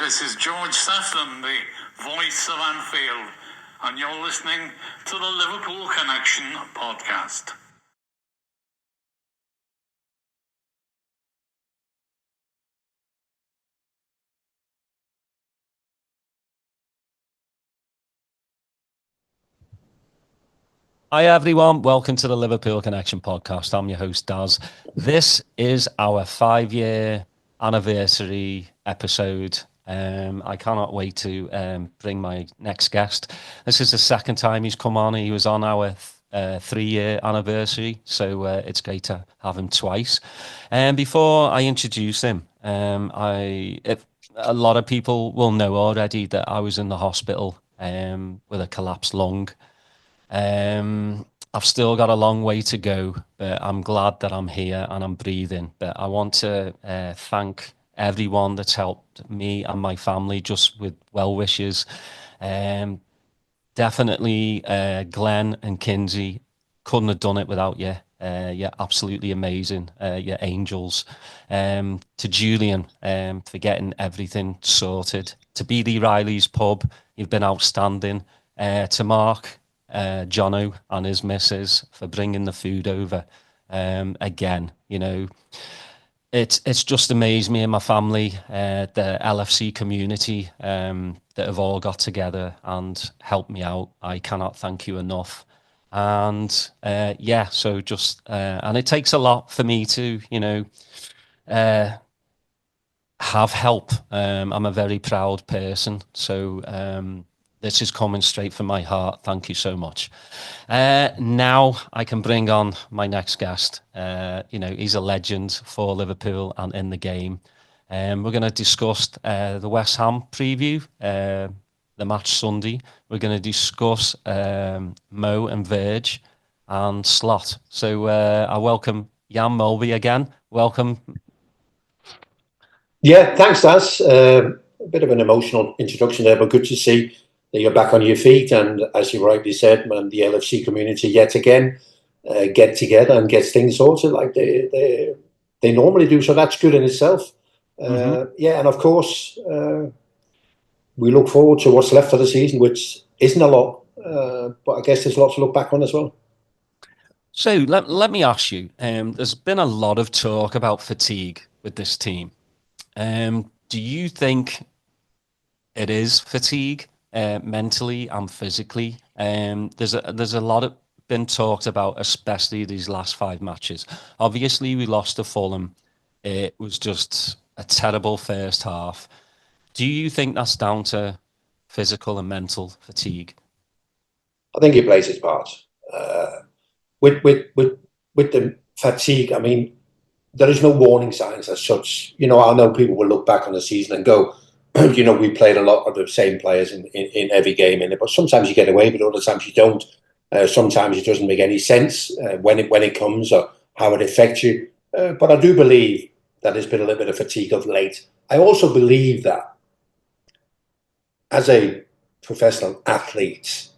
this is George Sefton, the voice of Anfield, and you're listening to the Liverpool Connection podcast. Hi everyone, welcome to the Liverpool Connection podcast. I'm your host Daz. This is our 5-year anniversary episode. I cannot wait to bring my next guest. This is the second time he's come on. He was on our 3-year anniversary, so it's great to have him twice. And before I introduce him, a lot of people will know already that I was in the hospital with a collapsed lung. I've still got a long way to go, but I'm glad that I'm here and I'm breathing. But I want to thank everyone that's helped me and my family just with well wishes. Definitely Glenn and Kinsey, couldn't have done it without you. You're absolutely amazing. You're angels. To Julian for getting everything sorted. To BD Riley's pub, you've been outstanding. To Mark, Jono and his missus for bringing the food over. Again, you know, it's just amazed me and my family, the LFC community that have all got together and helped me out. I cannot thank you enough. And so just and it takes a lot for me to, you know, have help. I'm a very proud person, so this is coming straight from my heart. Thank you so much. Now I can bring on my next guest. You know, he's a legend for Liverpool and in the game. We're going to discuss the West Ham preview, the match Sunday. We're going to discuss Mo and Verge and Slot. So I welcome Jan Molby again. Welcome. Yeah, thanks, Daz. A bit of an emotional introduction there, but good to see that you're back on your feet. And as you rightly said, when the LFC community yet again get together and get things sorted like they normally do. So that's good in itself. Yeah, and of course, we look forward to what's left of the season, which isn't a lot, but I guess there's a lot to look back on as well. So let me ask you, there's been a lot of talk about fatigue with this team. Do you think it is fatigue mentally and physically? There's a lot of been talked about, especially these last 5 matches. Obviously, we lost to Fulham. It was just a terrible first half. Do you think that's down to physical and mental fatigue? I think it plays its part. With the fatigue, I mean, there is no warning signs as such. You know, I know people will look back on the season and go, you know, we played a lot of the same players in every game in it, but sometimes you get away with it, other times you don't. Sometimes it doesn't make any sense when it comes or how it affects you. But I do believe that there's been a little bit of fatigue of late. I also believe that as a professional athlete,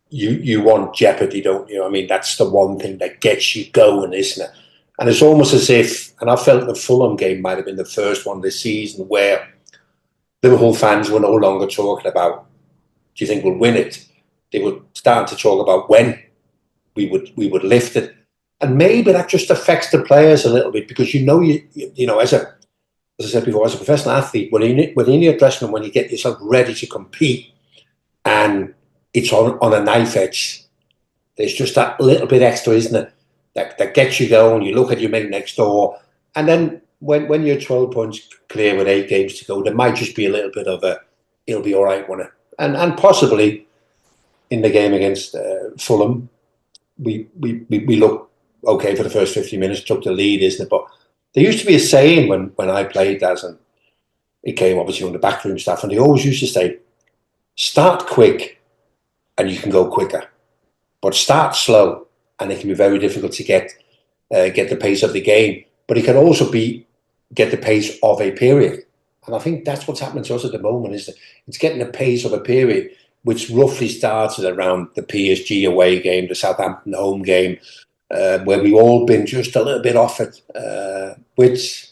you want jeopardy, don't you? I mean, that's the one thing that gets you going, isn't it? And it's almost as if, and I felt the Fulham game might have been the first one this season where Liverpool fans were no longer talking about, do you think we'll win it? They were starting to talk about when we would lift it. And maybe that just affects the players a little bit because you know, as I said before, as a professional athlete, when you're in your dressing room, when you get yourself ready to compete and it's on a knife edge, there's just that little bit extra, isn't it? That gets you going. You look at your mate next door, and then when you're 12 points clear with 8 games to go, there might just be a little bit of it'll be all right, won't it? And possibly in the game against Fulham, we looked okay for the first 50 minutes, took the lead, isn't it? But there used to be a saying when I played as, and it came obviously from the backroom staff, and they always used to say, start quick and you can go quicker, but start slow and it can be very difficult to get the pace of the game, but it can also get the pace of a period. And I think that's what's happening to us at the moment, is that it's getting the pace of a period, which roughly started around the PSG away game, the Southampton home game, where we've all been just a little bit off it, which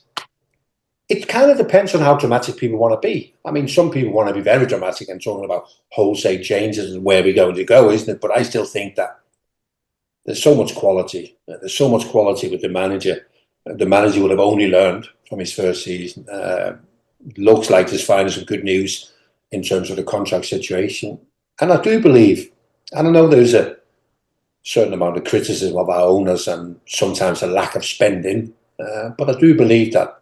it kind of depends on how dramatic people want to be. I mean, some people want to be very dramatic and talking about wholesale changes and where we're going to go, isn't it? But I still think that there's so much quality. There's so much quality with the manager. The manager would have only learned from his first season. Looks like there's finally some good news in terms of the contract situation. And I do believe, and I know there's a certain amount of criticism of our owners and sometimes a lack of spending, but I do believe that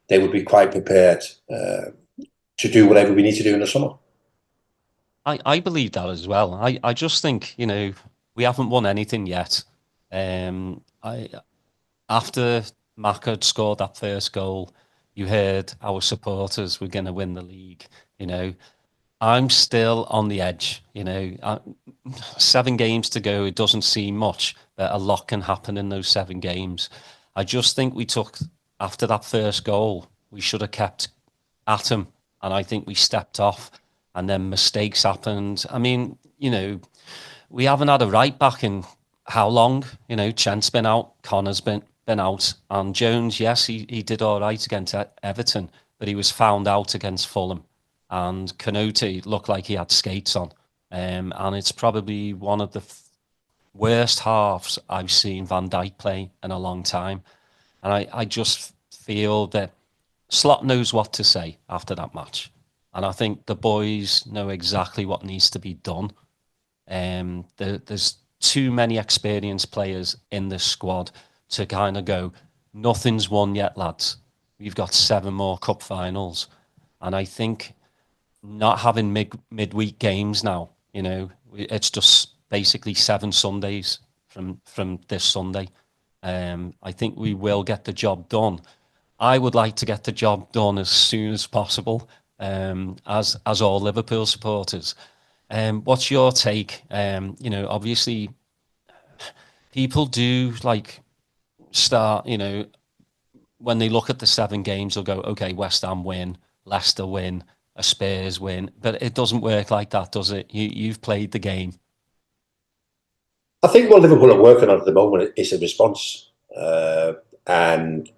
they would be quite prepared to do whatever we need to do in the summer. I believe that as well. I just think, we haven't won anything yet. After Maka had scored that first goal, you heard our supporters were going to win the league. I'm still on the edge. 7 games to go. It doesn't seem much, but a lot can happen in those 7 games. I just think after that first goal, we should have kept at him, and I think we stepped off, and then mistakes happened. I mean, we haven't had a right back in how long? Trent's been out, Connor's been out, and Jones, yes, he did all right against Everton, but he was found out against Fulham, and Canute looked like he had skates on, and it's probably one of the worst halves I've seen Van Dijk play in a long time, and I just feel that Slot knows what to say after that match, and I think the boys know exactly what needs to be done. There's too many experienced players in this squad to kind of go, nothing's won yet, lads. We've got 7 more cup finals. And I think not having midweek games now, it's just basically 7 Sundays from this Sunday. I think we will get the job done. I would like to get the job done as soon as possible, as all Liverpool supporters. What's your take? Obviously, people do start, when they look at the 7 games, they'll go, okay, West Ham win, Leicester win, a Spurs win. But it doesn't work like that, does it? You've played the game. I think what Liverpool are working on at the moment is a response. And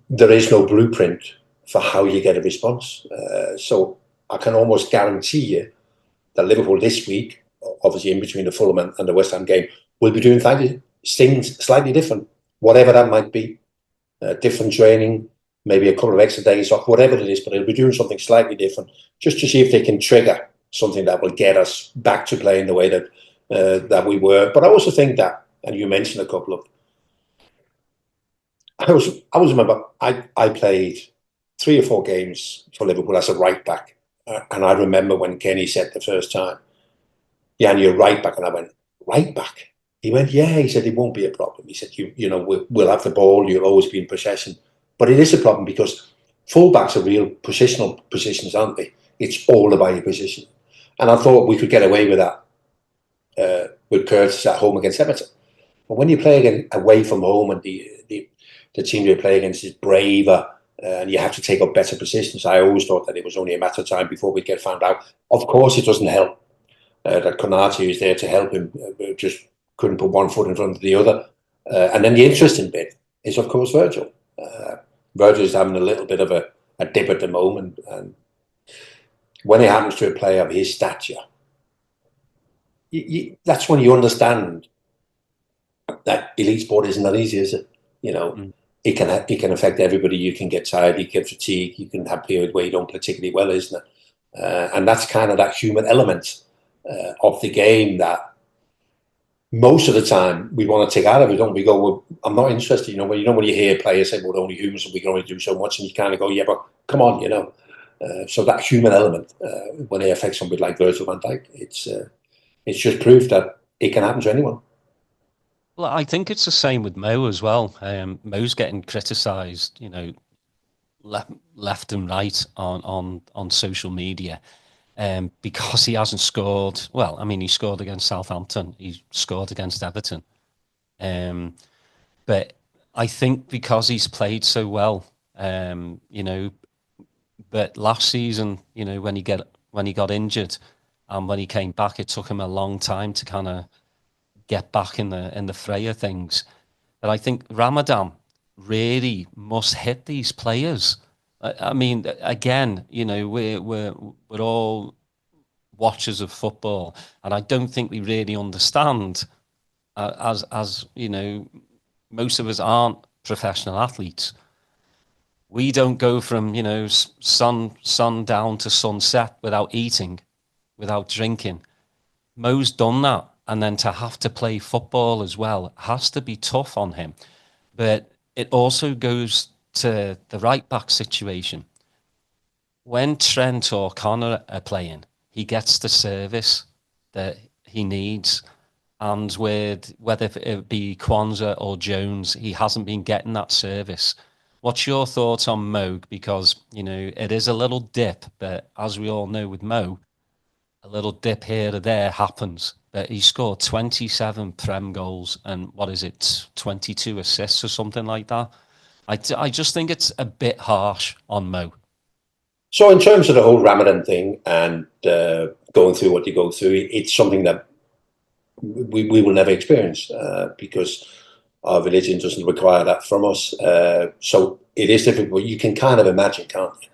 there is no blueprint for how you get a response. So I can almost guarantee you that Liverpool this week, obviously in between the Fulham and the West Ham game, will be doing things slightly different, whatever that might be. Different training, maybe a couple of extra days off, whatever it is, but they'll be doing something slightly different just to see if they can trigger something that will get us back to playing the way that we were. But I also think that, and you mentioned a couple of, I remember I played 3 or 4 games for Liverpool as a right back. And I remember when Kenny said the first time, "Jan, you're right back." And I went, "Right back?" He went, "Yeah." He said, "It won't be a problem." He said, we'll have the ball. You'll always be in possession. But it is a problem because fullbacks are real positional positions, aren't they? It's all about your position. And I thought we could get away with that with Curtis at home against Everton. But when you play again away from home and the team you play against is braver, and you have to take up better positions, I always thought that it was only a matter of time before we'd get found out. Of course, it doesn't help that Konate is there to help him, just couldn't put one foot in front of the other. And then the interesting bit is, of course, Virgil. Virgil is having a little bit of a dip at the moment. And when it happens to a player of his stature, that's when you understand that elite sport isn't that easy, is it? It can affect everybody. You can get tired, you get fatigue, you can have periods where you don't particularly well, isn't it? And that's kind of that human element of the game that most of the time we want to take out of it, don't we? Go, well, I'm not interested. When you hear players say, "Well, we're only humans and we can only do so much," and you kind of go, "Yeah, but come on," So that human element, when it affects somebody like Virgil van Dijk, it's just proof that it can happen to anyone. Well, I think it's the same with Mo as well. Mo's getting criticised, left and right on social media, because he hasn't scored. Well, I mean, he scored against Southampton. He scored against Everton. But I think because he's played so well, but last season, when he got injured and when he came back, it took him a long time to kind of get back in the fray of things. But I think Ramadan really must hit these players. I mean, again, you know, we're all watchers of football, and I don't think we really understand, as you know, most of us aren't professional athletes. We don't go from, you know, sundown to sunset without eating, without drinking. Mo's done that, and then to have to play football as well has to be tough on him. But it also goes to the right back situation. When Trent or Connor are playing, he gets the service that he needs. And with whether it be Kwanzaa or Jones, he hasn't been getting that service. What's your thoughts on Mo? Because, you know, it is a little dip, but as we all know with Mo, a little dip here or there happens. But he scored 27 Prem goals and what is it, 22 assists or something like that. I just think it's a bit harsh on Mo. So in terms of the whole Ramadan thing and going through what you go through, it's something that we will never experience because our religion doesn't require that from us. So it is difficult. You can kind of imagine, can't you?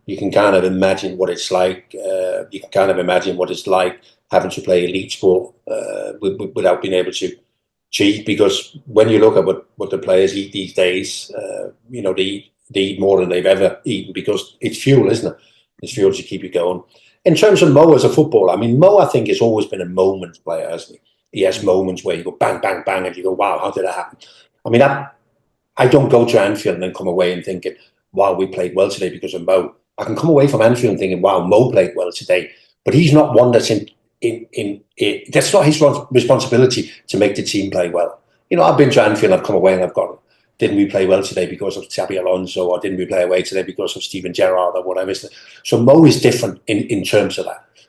You can kind of imagine what it's like. You can kind of imagine what it's like having to play elite sport without being able to cheat. Because when you look at what the players eat these days, you know, they eat more than they've ever eaten because it's fuel, isn't it? It's fuel to keep you going. In terms of Mo as a footballer, I mean, Mo, I think, has always been a moment player, hasn't he? He has moments where you go bang, bang, bang, and you go, wow, how did that happen? I mean, I don't go to Anfield and then come away and thinking, wow, we played well today because of Mo. I can come away from Anfield thinking, wow, Mo played well today. But he's not one that's in that's not his responsibility to make the team play well. You know, I've been to Anfield, I've come away and I've gone, didn't we play well today because of Xabi Alonso, or didn't we play away today because of Steven Gerrard or whatever? So Mo is different in terms of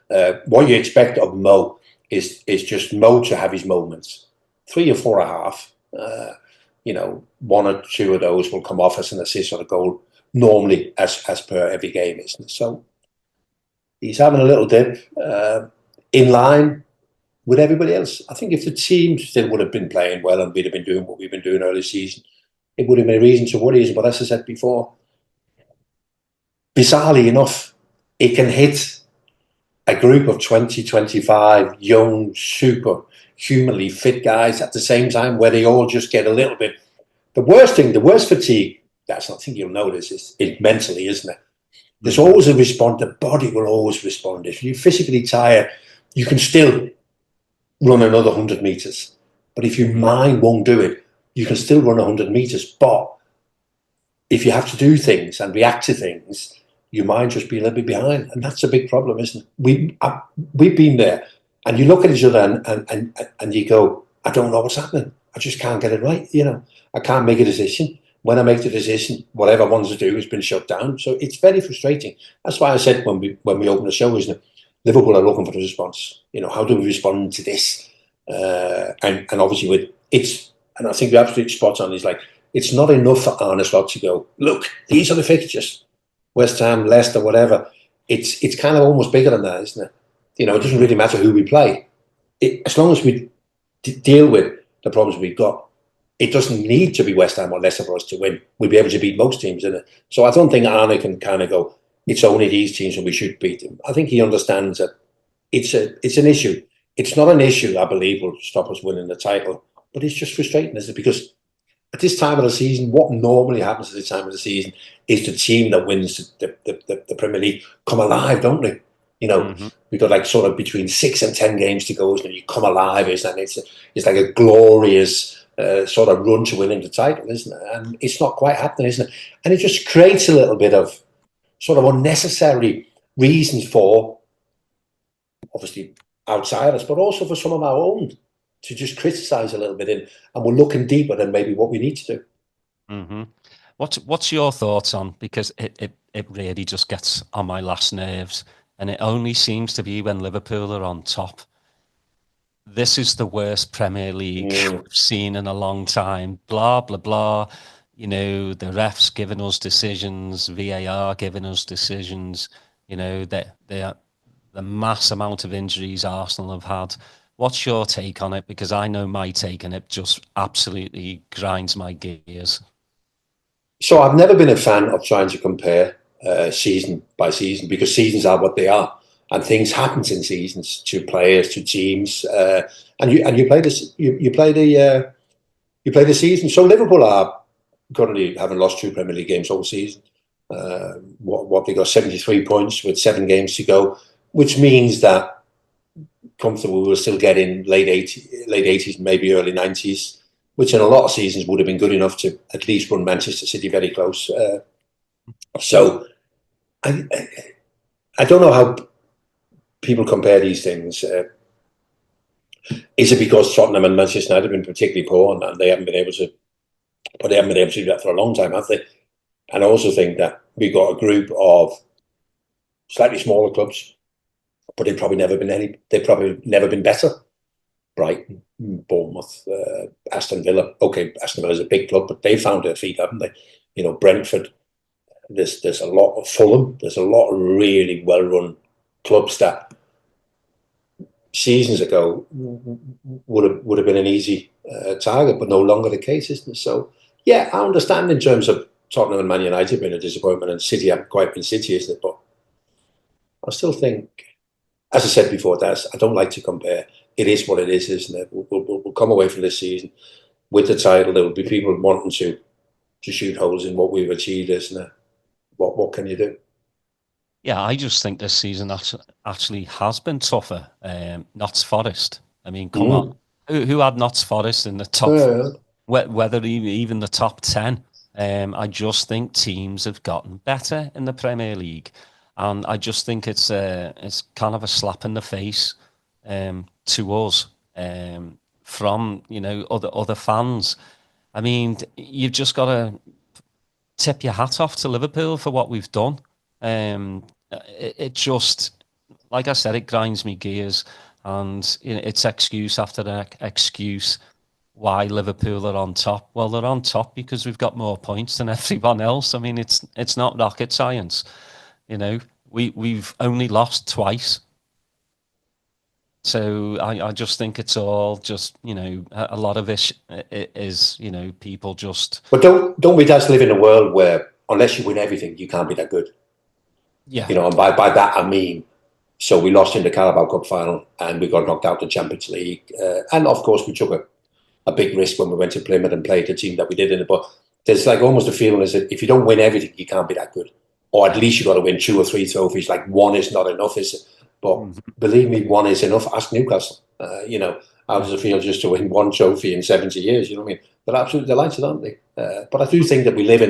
that. What you expect of Mo is just Mo to have his moments, 3 or 4.5. You know, 1 or 2 of those will come off as an assist or a goal, normally as per every game, isn't it? So he's having a little dip in line with everybody else. I think if the team still would have been playing well and we'd have been doing what we've been doing early season, it would have been a reason to worry. But as I said before, bizarrely enough, it can hit a group of 20, 25 young, super humanly fit guys at the same time where they all just get a little bit. The worst fatigue, that's I think you'll notice, is mentally, isn't it? There's always a response. The body will always respond. If you're physically tired, you can still run another 100 meters. But if your mind won't do it, you can still run 100 meters. But if you have to do things and react to things, your mind just be a little bit behind. And that's a big problem, isn't it? We've been there. And you look at each other and you go, I don't know what's happening. I just can't get it right. You know, I can't make a decision. When I make the decision, whatever I wanted to do has been shut down. So it's very frustrating. That's why I said when we opened the show, isn't it? Liverpool are looking for the response. You know, how do we respond to this? And obviously with it's, and I think the absolute spot on is like, it's not enough for Arne Slot to go, look, these are the fixtures. West Ham, Leicester, whatever. It's kind of almost bigger than that, isn't it? You know, it doesn't really matter who we play. As long as we deal with the problems we've got, it doesn't need to be West Ham or Leicester for us to win. We'll be able to beat most teams, isn't it? So I don't think Arne can kind of go, it's only these teams and we should beat them. I think he understands that it's an issue. It's not an issue, I believe, will stop us winning the title, but it's just frustrating, isn't it? Because at this time of the season, what normally happens at this time of the season is the team that wins the Premier League come alive, don't they? You know, we've got like sort of between 6 and 10 games to go, and you come alive, isn't it? It's like a glorious sort of run to winning the title, isn't it? And it's not quite happening, isn't it? And it just creates a little bit of sort of unnecessary reasons for, obviously, outsiders, but also for some of our own to just criticise a little bit and we're looking deeper than maybe what we need to do. What's your thoughts on, because it really just gets on my last nerves, and it only seems to be when Liverpool are on top. This is the worst Premier League we've seen in a long time. Blah, blah, blah. You know, the refs giving us decisions, VAR giving us decisions, you know, the mass amount of injuries Arsenal have had. What's your take on it? Because I know my take on it just absolutely grinds my gears. So I've never been a fan of trying to compare season by season, because seasons are what they are, and things happen in seasons to players, to teams, and you play this you play the season. So Liverpool are currently having lost 2 Premier League games all season. What they got 73 points with 7 games to go, which means that comfortable we'll still get in late 80s, maybe early 90s, which in a lot of seasons would have been good enough to at least run Manchester City very close. So I don't know how people compare these things. Is it because Tottenham and Manchester United have been particularly poor and they haven't been able to? But they haven't been able to do that for a long time, have they? And I also think that we've got a group of slightly smaller clubs, but they've probably never been better. Brighton, Bournemouth, Aston Villa. Okay, Aston Villa's a big club, but they found their feet, haven't they? You know, Brentford. There's a lot of Fulham. There's a lot of really well-run clubs that seasons ago would have been an easy target, but no longer the case, isn't it? So yeah, I understand in terms of Tottenham and Man United being a disappointment, and City haven't quite been City, isn't it? But I still think, as I said before, Daz, I don't like to compare. It is what it is, isn't it? We'll come away from this season with the title. There will be people wanting to shoot holes in what we've achieved, isn't it? What can you do? Yeah, I just think this season actually has been tougher. Notts Forest. I mean, come on. Who had Notts Forest in the top, whether even the top 10? I just think teams have gotten better in the Premier League. And I just think it's kind of a slap in the face to us from, other fans. I mean, you've just got to tip your hat off to Liverpool for what we've done. It just, like I said, it grinds me gears, and it's excuse after excuse why Liverpool are on top. Well, they're on top because we've got more points than everyone else. I mean, it's not rocket science. We've only lost twice. So I just think it's all just, a lot of it is, people just... But don't we just live in a world where unless you win everything, you can't be that good? Yeah. And by that I mean, so we lost in the Carabao Cup final and we got knocked out the Champions League. And of course we took a big risk when we went to Plymouth and played the team that we did in it. But there's like almost a feeling is that if you don't win everything, you can't be that good. Or at least you got to win 2 or 3 trophies. Like one is not enough, is it? But believe me, one is enough. Ask Newcastle. How does it feel just to win 1 trophy in 70 years? You know what I mean? They're absolutely delighted, aren't they? But I do think that we live in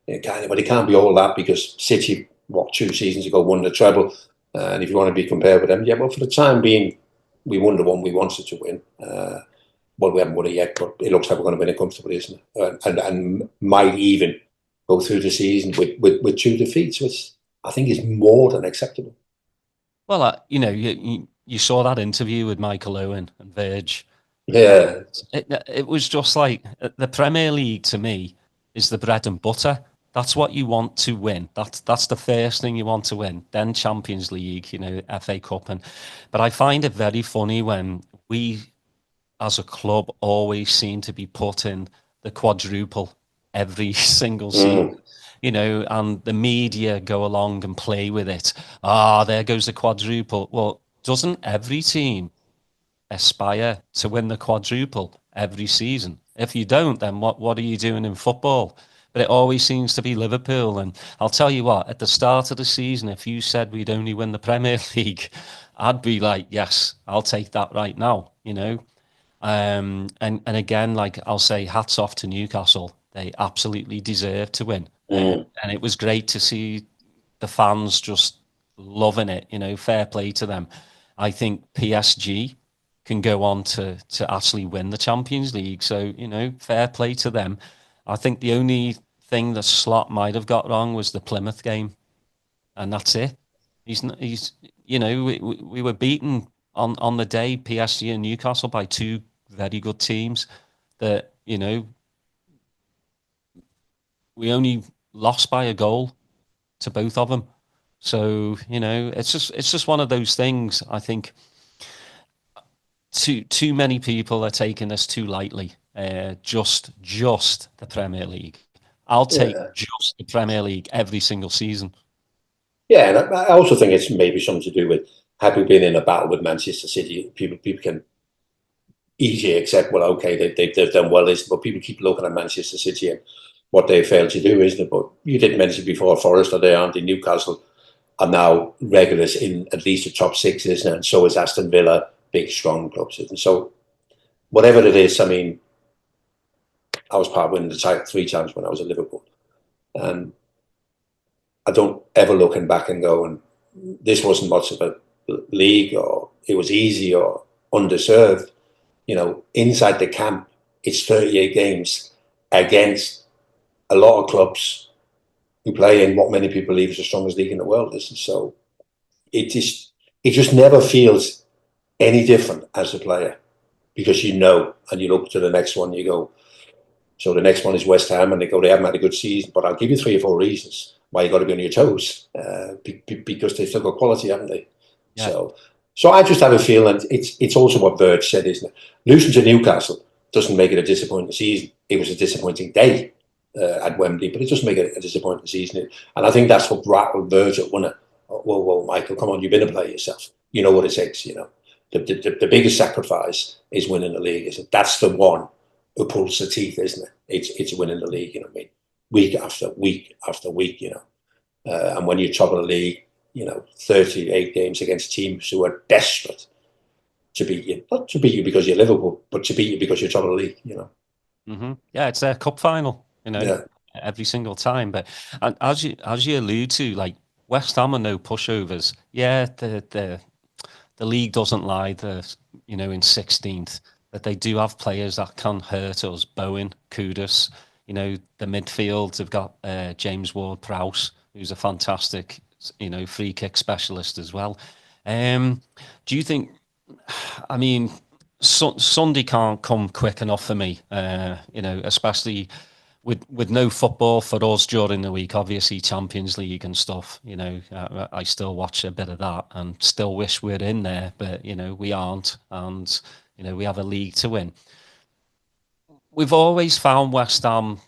but it can't be all that, because City, 2 seasons ago, won the treble. And if you want to be compared with them, yeah, well, for the time being, we won the one we wanted to win. Well, we haven't won it yet, but it looks like we're going to win it comfortably, isn't it? And might even go through the season with 2 defeats, which I think is more than acceptable. Well, you saw that interview with Michael Owen and Verge. Yeah. It was just like, the Premier League to me is the bread and butter. That's what you want to win. That's the first thing you want to win. Then Champions League, FA Cup. But I find it very funny when we, as a club, always seem to be put in the quadruple every single season. And the media go along and play with it. There goes the quadruple. Well, doesn't every team aspire to win the quadruple every season? If you don't, then what are you doing in football? But it always seems to be Liverpool. And I'll tell you what, at the start of the season, if you said we'd only win the Premier League, I'd be like, yes, I'll take that right now, And again, like I'll say, hats off to Newcastle. They absolutely deserve to win. And it was great to see the fans just loving it, fair play to them. I think PSG can go on to actually win the Champions League. So, fair play to them. I think the only thing that Slot might have got wrong was the Plymouth game. And that's it. We were beaten on the day, PSG and Newcastle, by 2 very good teams that, we only lost by a goal to both of them. So, it's just one of those things. I think too many people are taking this too lightly. Just the Premier League. I'll take just the Premier League every single season. Yeah, and I also think it's maybe something to do with, had we been in a battle with Manchester City, people can easily accept, well, okay, they've done well, isn't it? But people keep looking at Manchester City and what they failed to do, isn't it? But you did mention before, Forest are there, aren't they? Newcastle are now regulars in at least the top six, isn't it? And so is Aston Villa, big, strong clubs. And so whatever it is, I mean, I was part of winning the title 3 times when I was at Liverpool. And I don't ever looking back and go, and this wasn't much of a league, or it was easy or undeserved. You know, inside the camp, it's 38 games against a lot of clubs who play in what many people believe is the strongest league in the world. So it just never feels any different as a player, because you know, and you look to the next one, you go, so the next one is West Ham, and they haven't had a good season, but I'll give you 3 or 4 reasons why you got to be on your toes, because they've still got quality, haven't they? Yeah. So I just have a feeling it's also what Verge said, isn't it? Losing to Newcastle doesn't make it a disappointing season. It was a disappointing day at Wembley, but it doesn't make it a disappointing season. And I think that's what rattled Verge at one. Whoa, Michael, come on, you've been a player yourself. You know what it takes, you know. The biggest sacrifice is winning the league, isn't it? That's the one who pulls the teeth, isn't it? It's winning the league, you know what I mean? Week after week after week, you know. And when you're top of the league, you know, 38 games against teams who are desperate to beat you. Not to beat you because you're Liverpool, but to beat you because you're top of the league, you know. Mm-hmm. Yeah, it's a cup final, you know, every single time. But and as you allude to, like, West Ham are no pushovers. Yeah, the league doesn't lie. You know, in 16th, but they do have players that can hurt us. Bowen, Kudus, you know, the midfield have got James Ward-Prowse, who's a fantastic, you know, free kick specialist as well. Do you think? I mean, Sunday can't come quick enough for me. You know, especially with no football for us during the week. Obviously, Champions League and stuff. You know, I still watch a bit of that and still wish we're in there, but you know, we aren't, and you know, we have a league to win. We've always found West Ham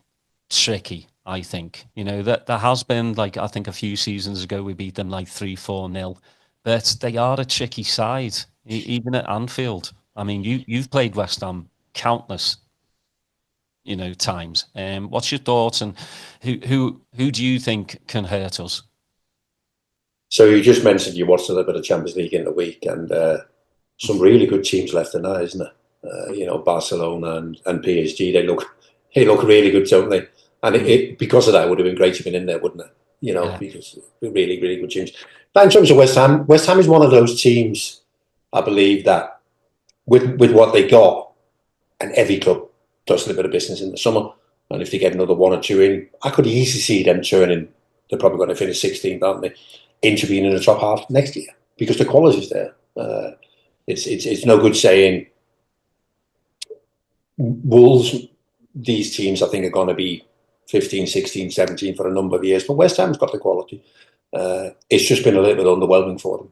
tricky. I think, you know, that there has been, like, I think a few seasons ago we beat them like 3-4-0, but they are a tricky side, even at Anfield. I mean, you've played West Ham countless, you know, times. What's your thoughts, and who do you think can hurt us? So you just mentioned you watched a little bit of Champions League in the week, and some really good teams left in there, isn't it? You know, Barcelona and PSG, they look really good, don't they? And because of that, it would have been great to have been in there, wouldn't it? You know, because really, really good teams. But in terms of West Ham is one of those teams, I believe, that with what they got, and every club does a little bit of business in the summer, and if they get another 1 or 2 in, I could easily see them turning, they're probably going to finish 16th, aren't they, into being in the top half next year, because the quality's there. It's no good saying Wolves, these teams, I think, are going to be 15, 16, 17 for a number of years. But West Ham's got the quality. It's just been a little bit underwhelming for them.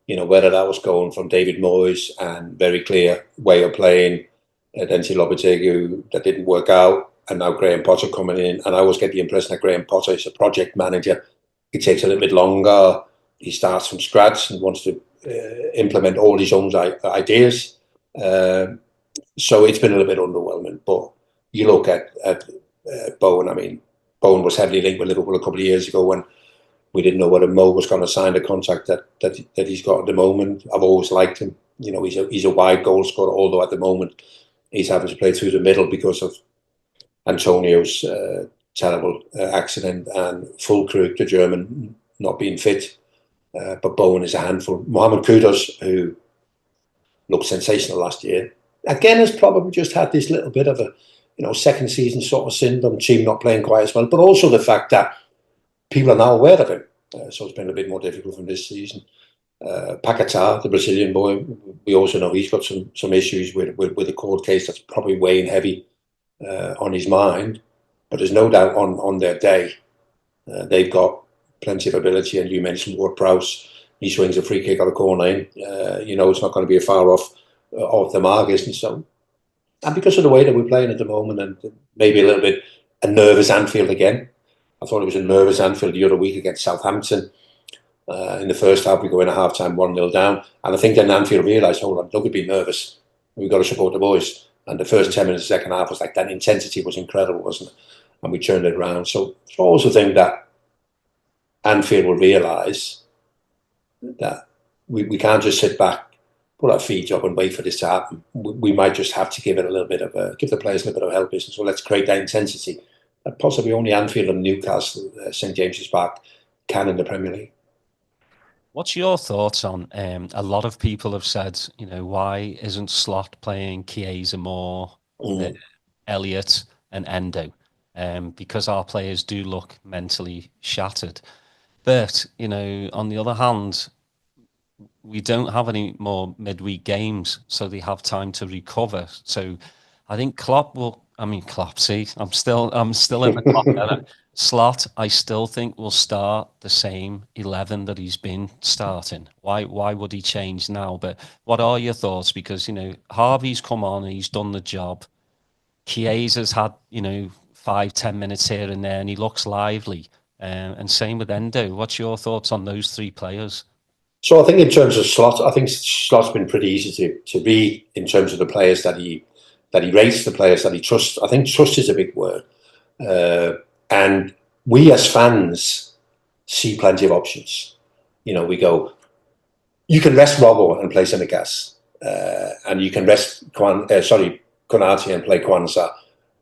You know, whether that was going from David Moyes and very clear way of playing, then to Lopetegui, that didn't work out, and now Graham Potter coming in. And I always get the impression that Graham Potter is a project manager. It takes a little bit longer. He starts from scratch and wants to implement all his own ideas. So it's been a little bit underwhelming. But you look at Bowen. I mean, Bowen was heavily linked with Liverpool a couple of years ago when we didn't know whether Mo was going to sign the contract that he's got at the moment. I've always liked him. You know, he's a wide goal scorer, although at the moment he's having to play through the middle because of Antonio's terrible accident and Fulkrug, the German, not being fit. But Bowen is a handful. Mohamed Kudus, who looked sensational last year, again has probably just had this little bit of a, you know, second season sort of syndrome, team not playing quite as well, but also the fact that people are now aware of him. So it's been a bit more difficult from this season. Paquetá, the Brazilian boy, we also know he's got some issues with a court case that's probably weighing heavy on his mind. But there's no doubt on their day, they've got plenty of ability. And you mentioned Ward-Prowse, he swings a free kick out of corner in. You know, it's not going to be a far off the mark, isn't it? So, and because of the way that we're playing at the moment, and maybe a little bit a nervous Anfield again. I thought it was a nervous Anfield the other week against Southampton. In the first half, we go in at half-time 1-0 down. And I think then Anfield realised, hold on, don't be nervous. We've got to support the boys. And the first 10 minutes of the second half was like, that intensity was incredible, wasn't it? And we turned it around. So I also think that Anfield will realise that we can't just sit back, put our feet up and wait for this to happen. We might just have to give it a little bit of give the players a little bit of help business. So let's create that intensity that possibly only Anfield and Newcastle, St James's Park can in the Premier League. What's your thoughts on a lot of people have said, why isn't Slot playing Chiesa more, Elliott and Endo? Because our players do look mentally shattered. But, on the other hand, we don't have any more midweek games, so they have time to recover. So I think Klopp, see, I'm still in the Klopp era. Slot, I still think will start the same 11 that he's been starting. Why would he change now? But what are your thoughts? Because, Harvey's come on and he's done the job. Chiesa's had, 5-10 minutes here and there and he looks lively. And same with Endo. What's your thoughts on those three players? So I think in terms of Slot, I think Slot's been pretty easy to read in terms of the players that he rates, the players that he trusts. I think trust is a big word. And we as fans see plenty of options. We go, you can rest Robbo and play Simicast, and you can rest Konate and play Kwanzaa.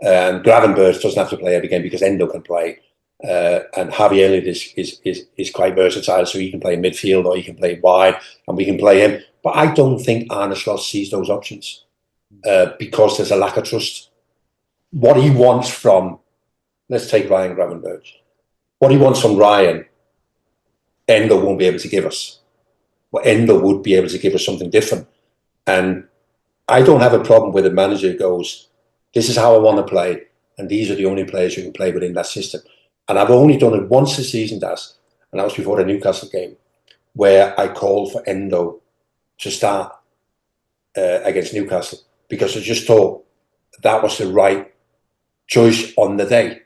And Gravenberch doesn't have to play every game because Endo can play. And Javi Elliott is quite versatile, so he can play in midfield or he can play wide, and we can play him. But I don't think Arne Slot sees those options because there's a lack of trust. What he wants from, let's take Ryan Gravenberch. What he wants from Ryan, Endo won't be able to give us. But Endo would be able to give us something different. And I don't have a problem with a manager who goes, this is how I want to play, and these are the only players who can play within that system. And I've only done it once this season, Das, and that was before the Newcastle game, where I called for Endo to start against Newcastle because I just thought that was the right choice on the day.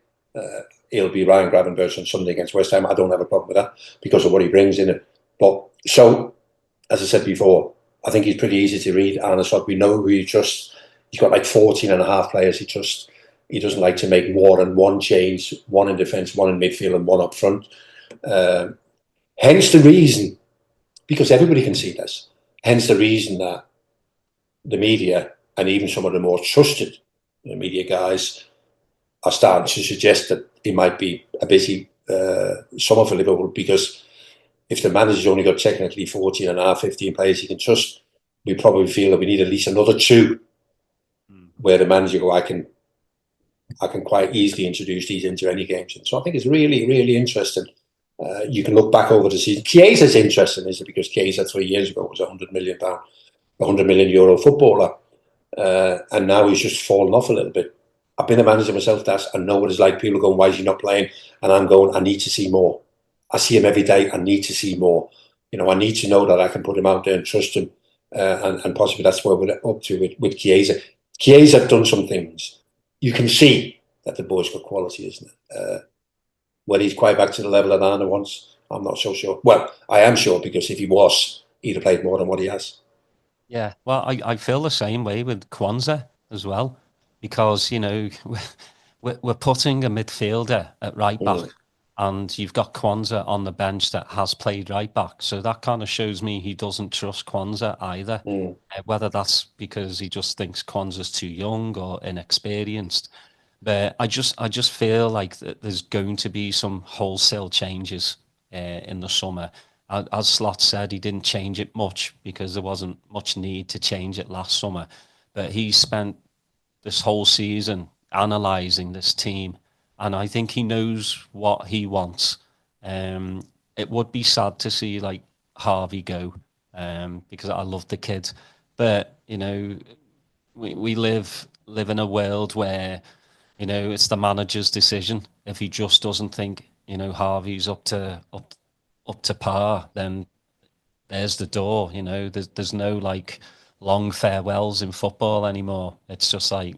It'll be Ryan Gravenberch on Sunday against West Ham. I don't have a problem with that because of what he brings in it. But so, as I said before, I think he's pretty easy to read. Arne Slot, we know who he trusts. He's got like 14 and a half players he trusts. He doesn't like to make more than one change, one in defence, one in midfield and one up front. Hence the reason, because everybody can see this, hence the reason that the media and even some of the more trusted media guys are starting to suggest that it might be a busy summer for Liverpool, because if the manager's only got technically 14 and a half, 15 players he can trust, we probably feel that we need at least another two where the manager go, I can quite easily introduce these into any games. And so I think it's really, really interesting. You can look back over the season. Chiesa's interesting, is it? Because Chiesa 3 years ago was £100 million footballer. And now he's just fallen off a little bit. I've been a manager myself, Das. I know what it's like. People are going, why is he not playing? And I'm going, I need to see more. I see him every day. I need to see more. I need to know that I can put him out there and trust him. And possibly that's where we're up to with Chiesa. Chiesa have done some things. You can see that the boy's got quality, isn't it? Whether he's quite back to the level that Arne wants, I'm not so sure. Well, I am sure, because if he was, he'd have played more than what he has. Yeah, well, I feel the same way with Kwanzaa as well, because, we're putting a midfielder at right back, and you've got Kwanzaa on the bench that has played right back. So that kind of shows me he doesn't trust Kwanzaa either. Whether that's because he just thinks Kwanzaa's too young or inexperienced. But I just feel like there's going to be some wholesale changes in the summer. As Slot said, he didn't change it much because there wasn't much need to change it last summer. But he spent this whole season analysing this team, and I think he knows what he wants. It would be sad to see like Harvey go, because I love the kid. But we live in a world where it's the manager's decision. If he just doesn't think Harvey's up to par, then there's the door. There's no like long farewells in football anymore. It's just like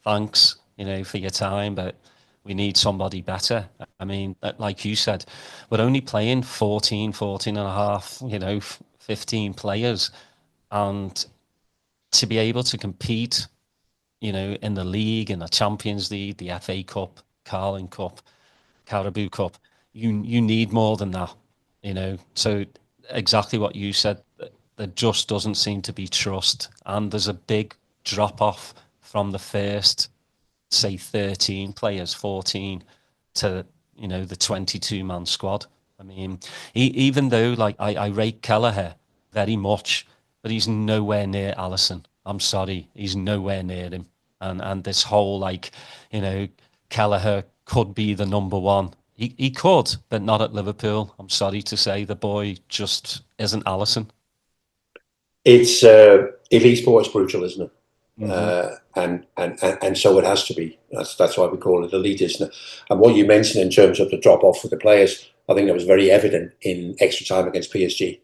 thanks for your time, but We need somebody better. I mean, like you said, we're only playing 14 and a half, 15 players. And to be able to compete, in the league, in the Champions League, the FA Cup, Carling Cup, Carabao Cup, you need more than that, So exactly what you said, there just doesn't seem to be trust. And there's a big drop off from the first, say 13 players, 14 to the 22-man squad. I mean, even though like I rate Kelleher very much, but he's nowhere near Allison. I'm sorry, he's nowhere near him. And this whole Kelleher could be the number one. He could, but not at Liverpool. I'm sorry to say, the boy just isn't Allison. It's elite sports brutal, isn't it? And so it has to be. That's why we call it elite, isn't it? And what you mentioned in terms of the drop off for the players, I think that was very evident in extra time against PSG.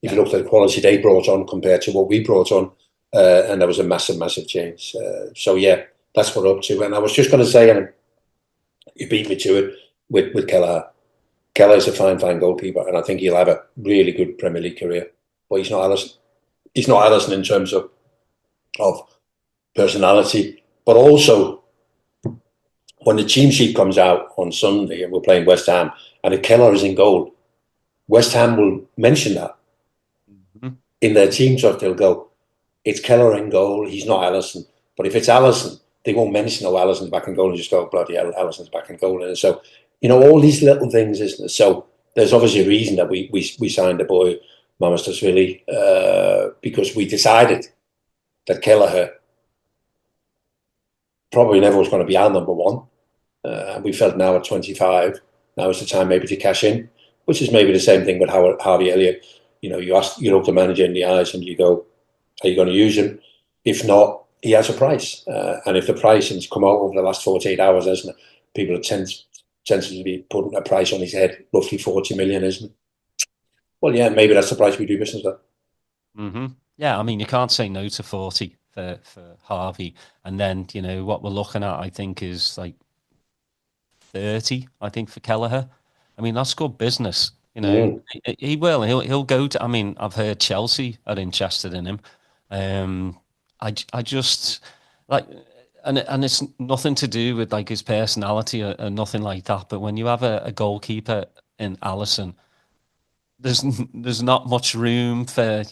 If you looked at the quality they brought on compared to what we brought on, and there was a massive change. So yeah, that's what we're up to. And I was just going to say, and you beat me to it with Kelleher. Kelleher's a fine goalkeeper, and I think he'll have a really good Premier League career. But he's not Allison. He's not Allison in terms of personality, but also when the team sheet comes out on Sunday and we're playing West Ham and if Kelleher is in goal, West Ham will mention that in their team talk. They'll go, it's Kelleher in goal, he's not Allison. But if it's Allison, they won't mention, oh, Allison's back in goal, and just go, bloody hell, Allison's back in goal. And so, all these little things, isn't it? So there's obviously a reason that we signed the boy Mamastasvili, because we decided that Kelleher probably never was going to be our number one. We felt now at 25, now is the time maybe to cash in, which is maybe the same thing with Harvey Elliott. You look the manager in the eyes and you go, are you going to use him? If not, he has a price. And if the price has come out over the last 48 hours, isn't it? People are tending to be putting a price on his head, roughly 40 million, isn't it? Well, yeah, maybe that's the price we do business at. Mm-hmm. Yeah, I mean, you can't say no to 40 for Harvey. And then, what we're looking at, I think, is like 30, I think, for Kelleher. I mean, that's good business. He will. He'll go to. I mean, I've heard Chelsea are interested in him. I just like, and it's nothing to do with like his personality or nothing like that. But when you have a goalkeeper in Allison, there's not much room for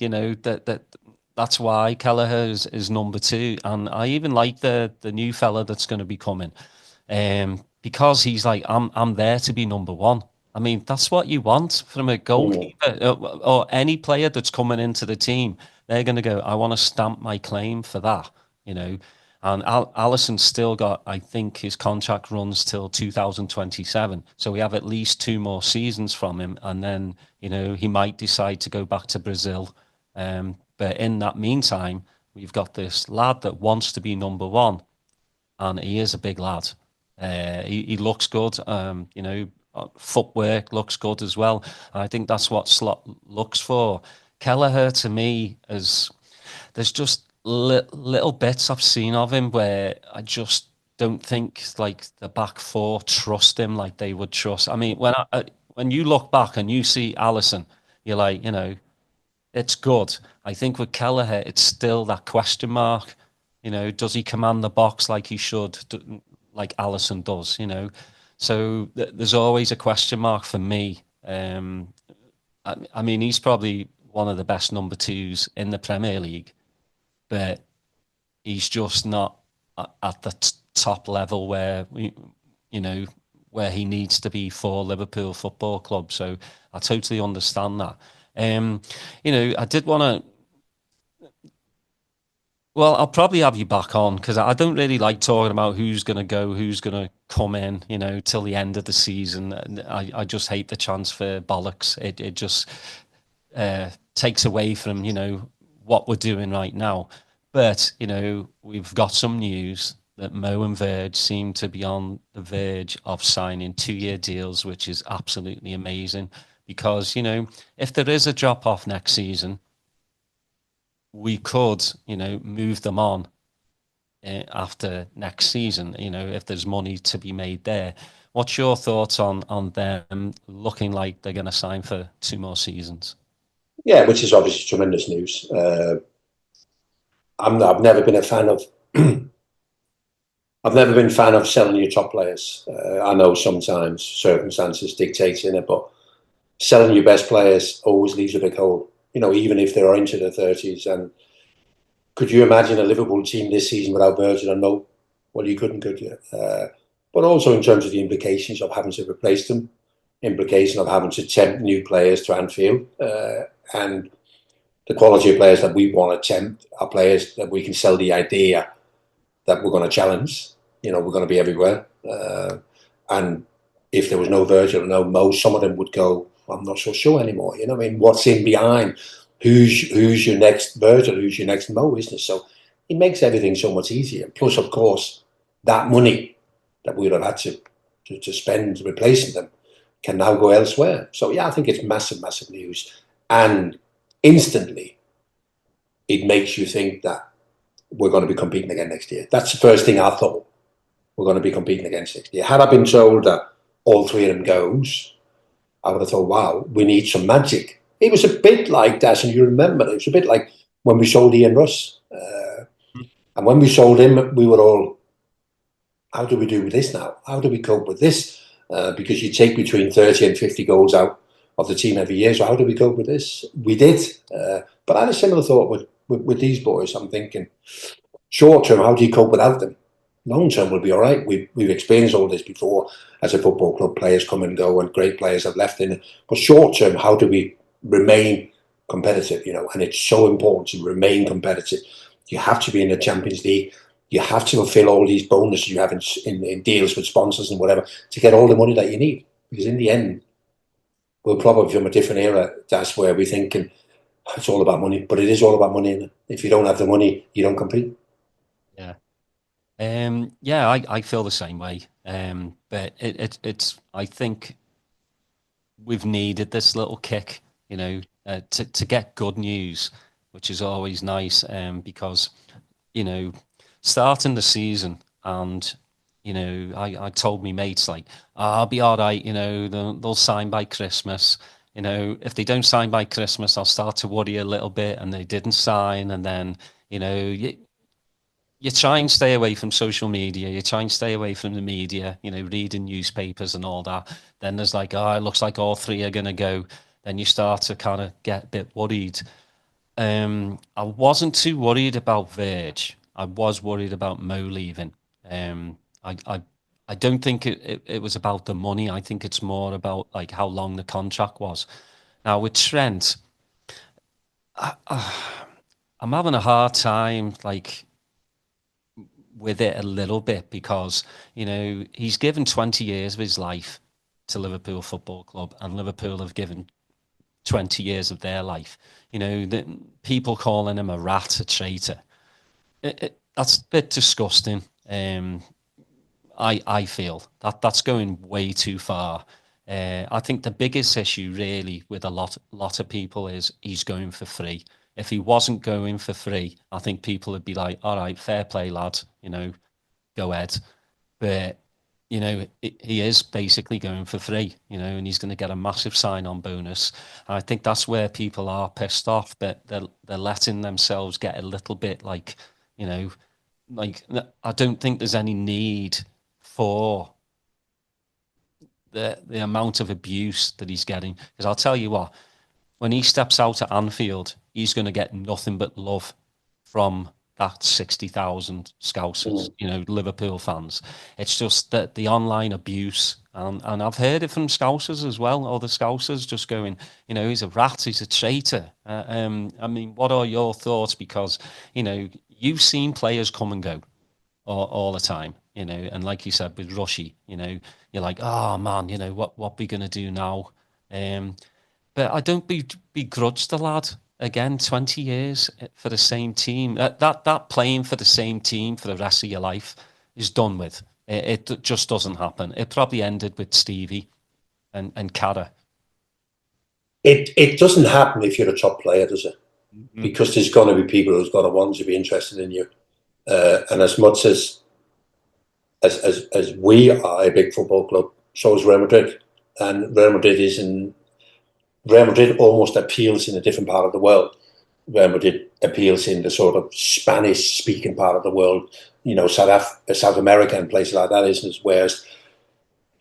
that's why Kelleher is number two. And I even like the new fella that's going to be coming, because he's like, I'm there to be number one. I mean, that's what you want from a goalkeeper or any player that's coming into the team. They're going to go, I want to stamp my claim for that, And Allison's still got, I think his contract runs till 2027. So we have at least 2 more seasons from him. And then, he might decide to go back to Brazil. But in that meantime, we've got this lad that wants to be number one. And he is a big lad. He looks good, footwork looks good as well. And I think that's what Slot looks for. Kelleher, to me, there's just little bits I've seen of him where I just don't think like the back four trust him like they would trust. I mean, when you look back and you see Allison, you're like, it's good. I think with Kelleher, it's still that question mark. Does he command the box like he should, like Allison does? So there's always a question mark for me. I mean, he's probably one of the best number twos in the Premier League, but he's just not at the top level where where he needs to be for Liverpool Football Club. So I totally understand that. I did want to. Well, I'll probably have you back on because I don't really like talking about who's going to go, who's going to come in, till the end of the season. I just hate the transfer bollocks. It just takes away from, what we're doing right now. But, we've got some news that Mo and Verge seem to be on the verge of signing 2-year deals, which is absolutely amazing because, if there is a drop off next season, we could, move them on after next season, if there's money to be made there. What's your thoughts on them looking like they're going to sign for 2 more seasons? Yeah, which is obviously tremendous news. I've never been a fan of. I've never been a fan of selling your top players. I know sometimes circumstances dictate in it, but selling your best players always leaves a big hole. Even if they're into their 30s. And could you imagine a Liverpool team this season without Virgil? And no, well, you couldn't, could you? But also in terms of the implications of having to replace them, implication of having to tempt new players to Anfield, and the quality of players that we want to tempt are players that we can sell the idea that we're going to challenge. We're going to be everywhere. And if there was no Virgil and no Mo, some of them would go, I'm not so sure anymore. What's in behind? Who's your next Virgil? Who's your next Mo, isn't it? So it makes everything so much easier. Plus, of course, that money that we would have had to spend replacing them can now go elsewhere. So, yeah, I think it's massive, massive news. And instantly, it makes you think that we're going to be competing again next year. That's the first thing I thought. We're going to be competing against next year. Had I been told that all 3 of them goes, I would have thought, wow, we need some magic. It was a bit like that, and you remember, it was a bit like when we sold Ian Russ. And when we sold him, we were all, how do we do with this now? How do we cope with this? Because you take between 30 and 50 goals out of the team every year, so how do we cope with this? We did. But I had a similar thought with these boys. I'm thinking, short term, how do you cope without them? Long term will be all right. We've experienced all this before as a football club. Players come and go, and great players have left in it. But short term, how do we remain competitive? And it's so important to remain competitive. You have to be in the Champions League. You have to fulfill all these bonuses you have in deals with sponsors and whatever to get all the money that you need. Because in the end, we're probably from a different era. That's where we're thinking it's all about money. But it is all about money. If you don't have the money, you don't compete. Yeah. Yeah, I feel the same way. But it's I think we've needed this little kick, to get good news, which is always nice. Because starting the season, and I told me mates, like, I'll be all right. They'll sign by Christmas. If they don't sign by Christmas, I'll start to worry a little bit. And they didn't sign, and then you try and stay away from social media. You try and stay away from the media, reading newspapers and all that. Then there's like, it looks like all 3 are going to go. Then you start to kind of get a bit worried. I wasn't too worried about Verge. I was worried about Mo leaving. I don't think it was about the money. I think it's more about like how long the contract was. Now with Trent, I'm having a hard time with it a little bit because he's given 20 years of his life to Liverpool Football Club, and Liverpool have given 20 years of their life. The people calling him a rat, a traitor, that's a bit disgusting. I feel that's going way too far. I think the biggest issue really with a lot of people is he's going for free. If he wasn't going for free, I think people would be like, all right, fair play, lad, go ahead. But, he is basically going for free, and he's going to get a massive sign-on bonus. And I think that's where people are pissed off, that they're letting themselves get a little bit I don't think there's any need for the amount of abuse that he's getting. Because I'll tell you what, when he steps out at Anfield, he's going to get nothing but love from that 60,000 Scousers, Liverpool fans. It's just that the online abuse, and I've heard it from Scousers as well, other Scousers just going, he's a rat, he's a traitor. I mean, what are your thoughts? Because, you've seen players come and go all the time, and like you said, with Rushy, you're like, oh man, what we going to do now? But I don't begrudge the lad. Again, 20 years for the same team. That playing for the same team for the rest of your life is done with. It just doesn't happen. It probably ended with Stevie and Cara. It doesn't happen if you're a top player, does it? Mm-hmm. Because there's going to be people who's going to want to be interested in you. And as much as we are a big football club, so is Real Madrid. And Real Madrid almost appeals in a different part of the world. Real Madrid appeals in the sort of Spanish-speaking part of the world, South America and places like that, isn't it? Whereas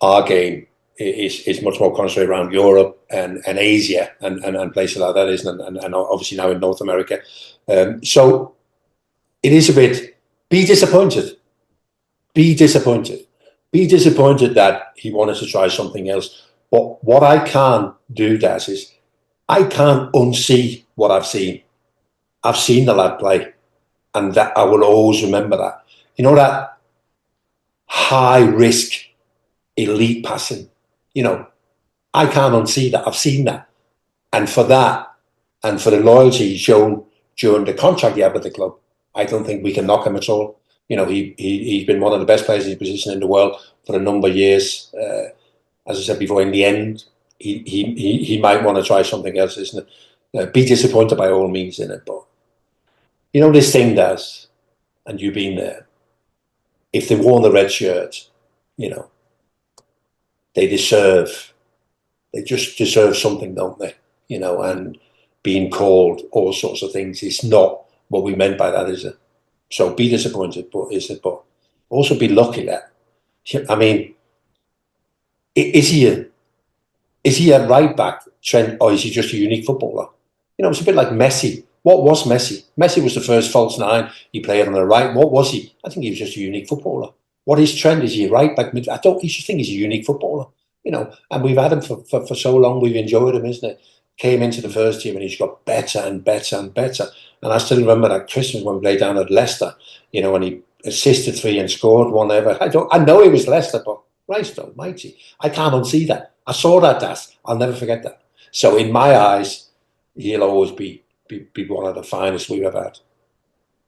our game is much more concentrated around Europe and Asia and places like that, isn't it? And obviously now in North America. So it is a bit, be disappointed. Be disappointed. Be disappointed that he wanted to try something else. But what I can't do, Daz, is I can't unsee what I've seen. I've seen the lad play, and that I will always remember that. You know, that high risk elite passing. You know, I can't unsee that. I've seen that. And for that, and for the loyalty he's shown during the contract he had with the club, I don't think we can knock him at all. You know, he's been one of the best players in his position in the world for a number of years. As I said before, in the end, he might want to try something else, isn't it? Be disappointed by all means in it, but you know this thing does, and you've been there. If they worn the red shirt, you know, they just deserve something, don't they? You know, and being called all sorts of things is not what we meant by that, is it? So be disappointed, but also be lucky that, I mean, is he a right back, Trent, or is he just a unique footballer? You know, it's a bit like Messi. What was Messi? Messi was the first false nine. He played on the right. What was he? I think he was just a unique footballer. What is Trent? Is he a right back? I don't just think he's a unique footballer. You know, and we've had him for so long. We've enjoyed him, isn't it? Came into the first team and he's got better and better and better. And I still remember that Christmas when we played down at Leicester, you know, when he assisted 3 and scored one ever. I know he was Leicester, but Christ almighty, I can't unsee that. I saw that, Das. I'll never forget that. So in my eyes, he'll always be one of the finest we've ever had.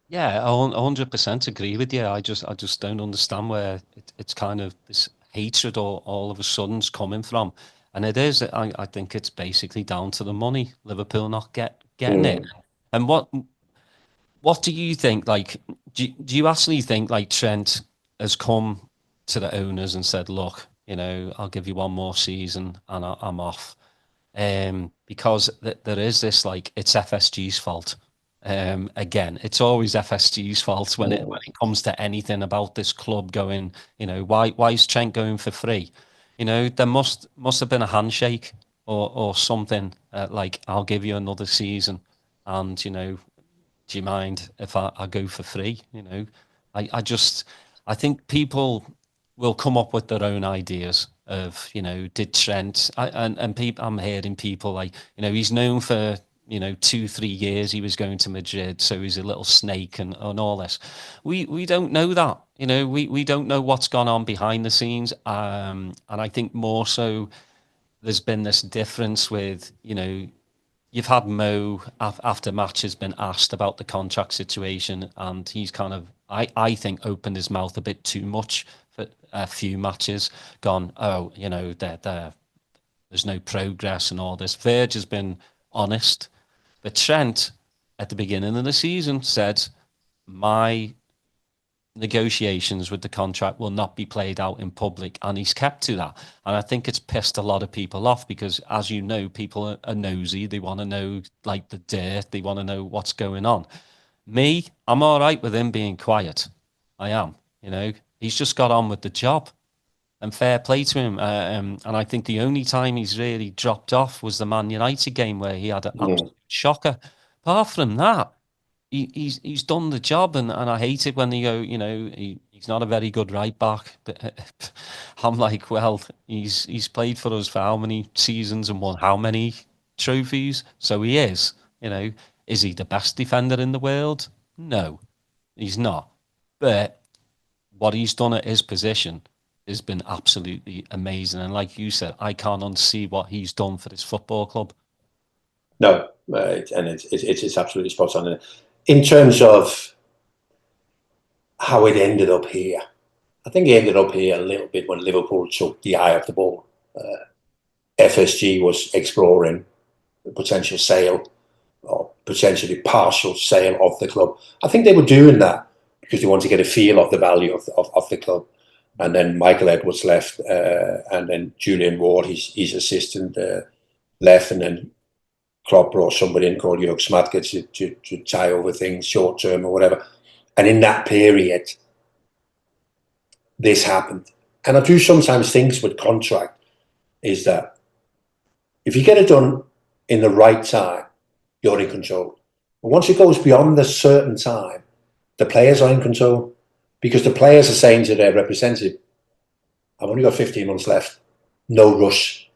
Yeah, I 100% agree with you. I just don't understand where it's kind of this hatred all of a sudden's coming from. And it is, I think it's basically down to the money, Liverpool not getting it. And what do you think? Like, do you actually think like Trent has come to the owners and said, look, you know, I'll give you one more season and I'm off? Because there is this, like, it's FSG's fault. Again, it's always FSG's fault when it comes to anything about this club going, you know, why is Trent going for free? You know, there must have been a handshake or something, like, I'll give you another season and, you know, do you mind if I go for free? You know, I think people will come up with their own ideas of, you know, did Trent, and people, I'm hearing people like, you know, he's known for, you know, 2-3 years he was going to Madrid, so he's a little snake and all this. We don't know that, you know, we don't know what's gone on behind the scenes. And I think more so there's been this difference with, you know, you've had Mo after matches been asked about the contract situation, and he's kind of, I think, opened his mouth a bit too much for a few matches, gone, oh, you know, there's no progress and all this. Verge has been honest, but Trent, at the beginning of the season, said, my negotiations with the contract will not be played out in public, and he's kept to that. And I think it's pissed a lot of people off because, as you know, people are nosy. They want to know, like, the dirt. They want to know what's going on. Me, I'm all right with him being quiet. I am. You know, he's just got on with the job, and fair play to him. And I think the only time he's really dropped off was the Man United game where he had an absolute shocker. Apart from that, he's done the job, and I hate it when they go, you know, he's not a very good right back. But I'm like, well, he's played for us for how many seasons and won how many trophies? So he is, you know. Is he the best defender in the world? No, he's not. But what he's done at his position has been absolutely amazing. And like you said, I can't unsee what he's done for this football club. No, and it's absolutely spot on. In terms of how it ended up here, I think it ended up here a little bit when Liverpool took the eye off the ball. FSG was exploring the potential sale or potentially partial sale of the club. I think they were doing that because they want to get a feel of the value of the club. And then Michael Edwards left, and then Julian Ward, his assistant, left, and then Klopp brought somebody in called Jörg Smatke to tie over things short term or whatever. And in that period, this happened. And I do sometimes think with contract is that if you get it done in the right time, you're in control. But once it goes beyond a certain time, the players are in control, because the players are saying to their representative, I've only got 15 months left, no rush.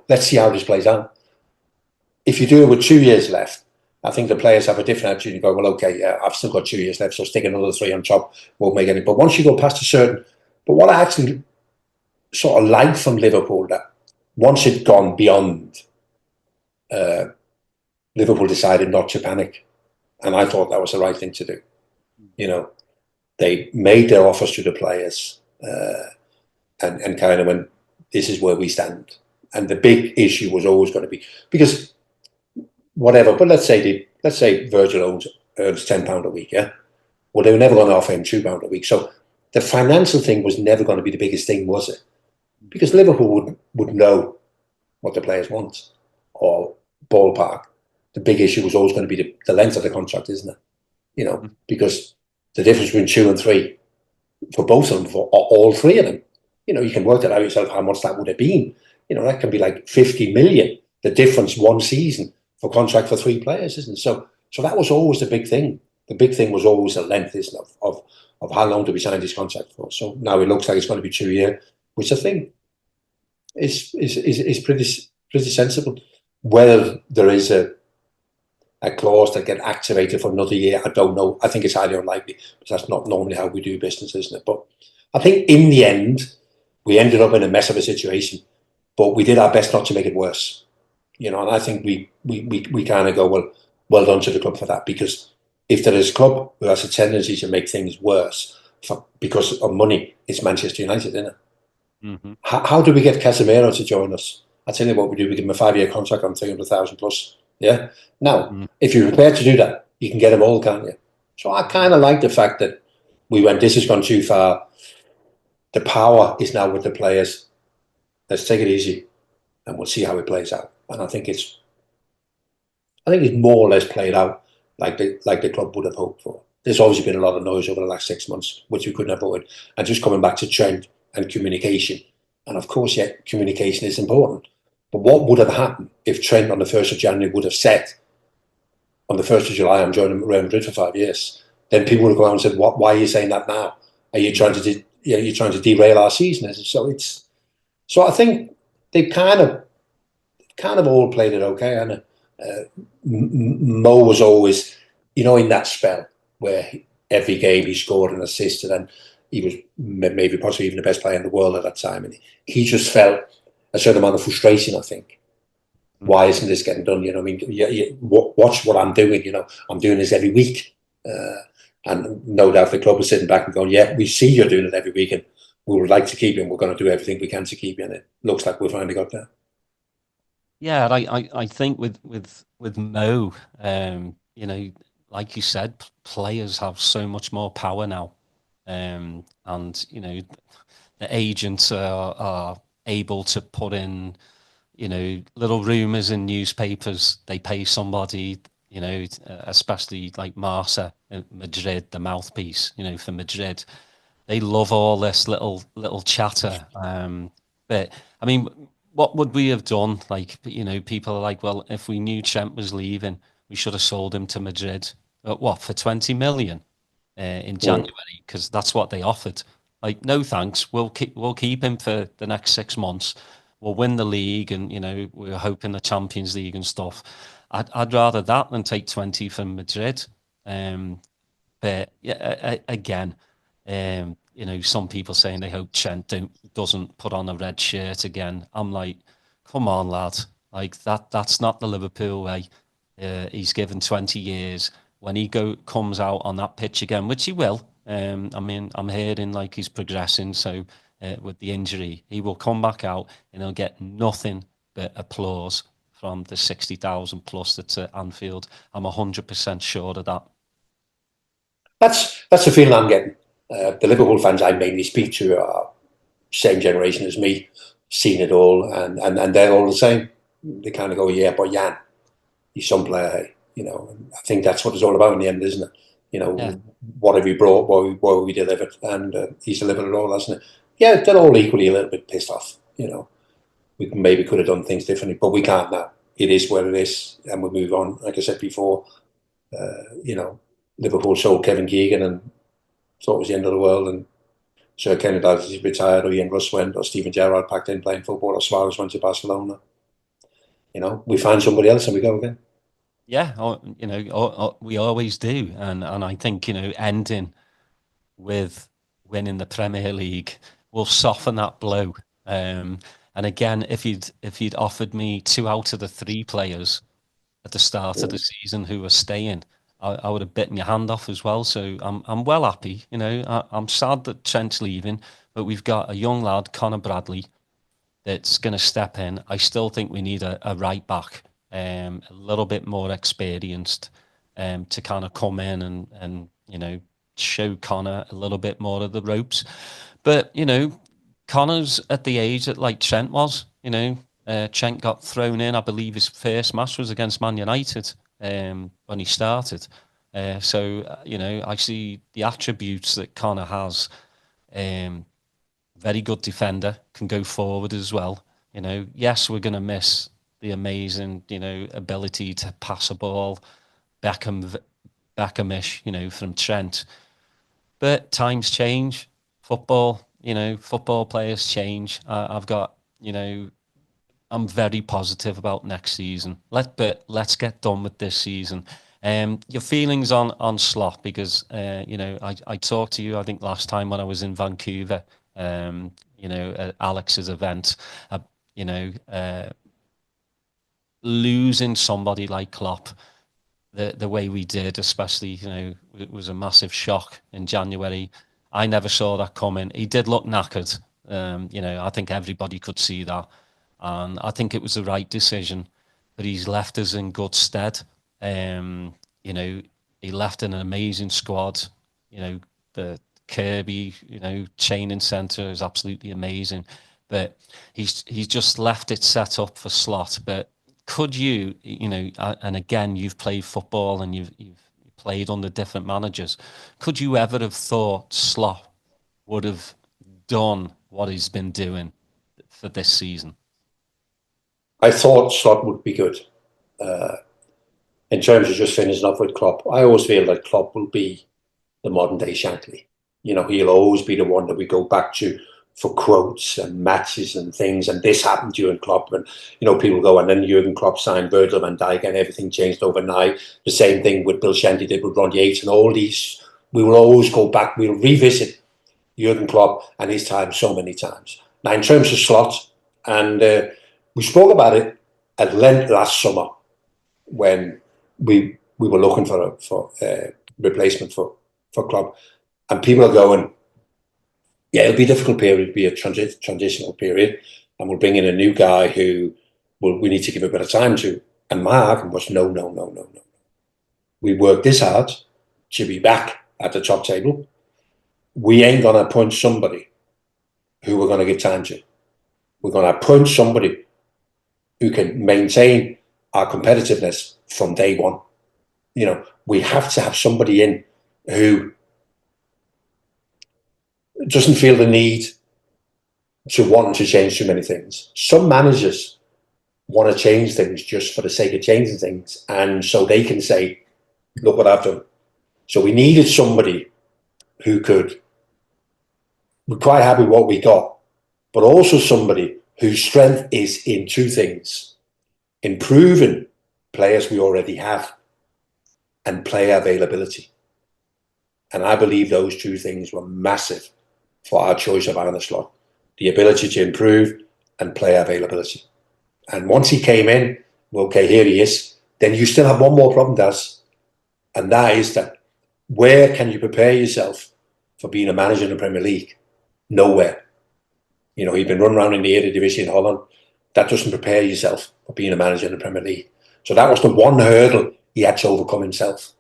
Let's see how this plays out. If you do it with 2 years left, I think the players have a different attitude and go, well, okay, yeah, I've still got 2 years left, so stick another 3 on top, won't make any. But once you go past a certain, but what I actually sort of liked from Liverpool, that once it'd gone beyond, Liverpool decided not to panic. And I thought that was the right thing to do. They made their offers to the players, and kind of went, this is where we stand. And the big issue was always going to be, because whatever, but let's say Virgil earns £10 a week, yeah? Well, they were never going to offer him £2 a week. So the financial thing was never going to be the biggest thing, was it? Because Liverpool would know what the players want, or ballpark. The big issue was always going to be the length of the contract, isn't it? Because the difference between 2 and 3 for both of them, for all 3 of them, you can work that out yourself how much that would have been. That can be like 50 million, the difference one season for contract for 3 players, isn't it? So that was always the big thing. The big thing was always the length, isn't it, of how long do we sign this contract for. So now it looks like it's going to be 2 years, which I think is pretty sensible. Whether there is a clause that get activated for another year, I don't know. I think it's highly unlikely, because that's not normally how we do business, isn't it? But I think in the end, we ended up in a mess of a situation, but we did our best not to make it worse. And I think we kind of go, well done to the club for that, because if there is a club who has a tendency to make things worse because of money, it's Manchester United, isn't it? Mm-hmm. How do we get Casemiro to join us? I tell you what we do, we give him a 5-year contract on 300,000 plus. Yeah. Now, if you're prepared to do that, you can get them all, can't you? So I kind of like the fact that we went, this has gone too far. The power is now with the players. Let's take it easy, and we'll see how it plays out. And I think it's more or less played out like the club would have hoped for. There's obviously been a lot of noise over the last 6 months, which we couldn't avoid. And just coming back to Trent and communication. And of course, yeah, communication is important. But what would have happened if Trent on the 1st of January would have said, on the 1st of July, I'm joining Real Madrid for 5 years? Then people would have gone out and said, why are you saying that now? Are you trying to derail our season? So I think they kind of all played it okay. And Mo was always, in that spell where every game he scored and assisted, and he was maybe possibly even the best player in the world at that time. And he just felt a certain amount of frustration, I think. Why isn't this getting done? Watch what I'm doing. I'm doing this every week. And no doubt the club was sitting back and going, yeah, we see you're doing it every week, and we would like to keep you, and we're going to do everything we can to keep you. And it looks like we've finally got there. Yeah, I think with Mo, like you said, players have so much more power now, and the agents are able to put in, little rumours in newspapers. They pay somebody, especially like Marca in Madrid, the mouthpiece, for Madrid. They love all this little chatter. But I mean, what would we have done? Like, people are like, well, if we knew Trent was leaving, we should have sold him to Madrid. What, for 20 million in January? Because that's what they offered. Like, no thanks. We'll keep him for the next 6 months. We'll win the league, and we're hoping the Champions League and stuff. I'd rather that than take 20 from Madrid. But yeah, again, some people saying they hope Trent doesn't put on a red shirt again. I'm like, come on, lad. Like that's not the Liverpool way. He's given 20 years. When he comes out on that pitch again, which he will. I mean, I'm hearing like he's progressing. So with the injury, he will come back out and he'll get nothing but applause from the 60,000 plus that's at Anfield. I'm 100% sure of that. That's the feeling I'm getting. The Liverpool fans I mainly speak to are same generation as me, seen it all, and they're all the same. They kind of go, yeah, but Jan, he's some player, hey. And I think that's what it's all about in the end, isn't it? Yeah. What have we brought, what have we delivered, and he's delivered it all, hasn't it? Yeah, they're all equally a little bit pissed off. We maybe could have done things differently, but we can't now. It is what it is, and we move on. Like I said before, Liverpool sold Kevin Keegan and thought it was the end of the world, and Sir Kenny Dalglish retired, or Ian Russ went, or Steven Gerrard packed in playing football, or Suarez went to Barcelona. We find somebody else and we go again. Yeah, we always do, and I think ending with winning the Premier League will soften that blow. And again, if you'd offered me 2 out of the 3 players at the start of the season who were staying, I would have bitten your hand off as well. So I'm well happy. I'm sad that Trent's leaving, but we've got a young lad, Connor Bradley, that's going to step in. I still think we need a right back, a little bit more experienced, to kind of come in and show Connor a little bit more of the ropes. But Connor's at the age that like Trent was. Trent got thrown in. I believe his first match was against Man United when he started. So I see the attributes that Connor has. Very good defender, can go forward as well. Yes, we're going to miss the amazing, ability to pass a ball, Beckhamish, from Trent. But times change. Football players change. I'm very positive about next season. Let's get done with this season. Your feelings on Slot, because I talked to you, I think last time when I was in Vancouver, at Alex's event, losing somebody like Klopp the way we did, especially, it was a massive shock in January. I never saw that coming. He did look knackered. I think everybody could see that. And I think it was the right decision, but he's left us in good stead. He left an amazing squad. The Kirby, training centre is absolutely amazing, but he's just left it set up for Slot. But could you, and again, you've played football and you've played under different managers. Could you ever have thought Slot would have done what he's been doing for this season? I thought Slot would be good. In terms of just finishing off with Klopp, I always feel that Klopp will be the modern day Shankly. He'll always be the one that we go back to for quotes and matches and things. And this happened during Klopp, and people go, and then Jurgen Klopp signed Virgil van Dijk, and everything changed overnight. The same thing with Bill Shankly did with Ron Yates, and all these. We will always go back. We'll revisit Jurgen Klopp and his time so many times. Now, in terms of Slot, and we spoke about it at length last summer when we were looking for a replacement for Klopp, and people are going, yeah, it'll be a difficult period, it'll be a transitional period, and we'll bring in a new guy who we need to give a bit of time to. And my argument was no. We worked this hard to be back at the top table. We ain't going to appoint somebody who we're going to give time to. We're going to appoint somebody who can maintain our competitiveness from day one. We have to have somebody in who doesn't feel the need to want to change too many things. Some managers want to change things just for the sake of changing things, and so they can say, look what I've done. So we needed somebody who we're quite happy with what we got, but also somebody whose strength is in 2 things: improving players we already have and player availability. And I believe those 2 things were massive for our choice of Arne Slot: the ability to improve and player availability. And once he came in, well, okay, here he is. Then you still have one more problem, Daz, and that is that where can you prepare yourself for being a manager in the Premier League? Nowhere. He'd been run around in the Eredivisie in Holland. That doesn't prepare yourself for being a manager in the Premier League. So that was the one hurdle he had to overcome himself.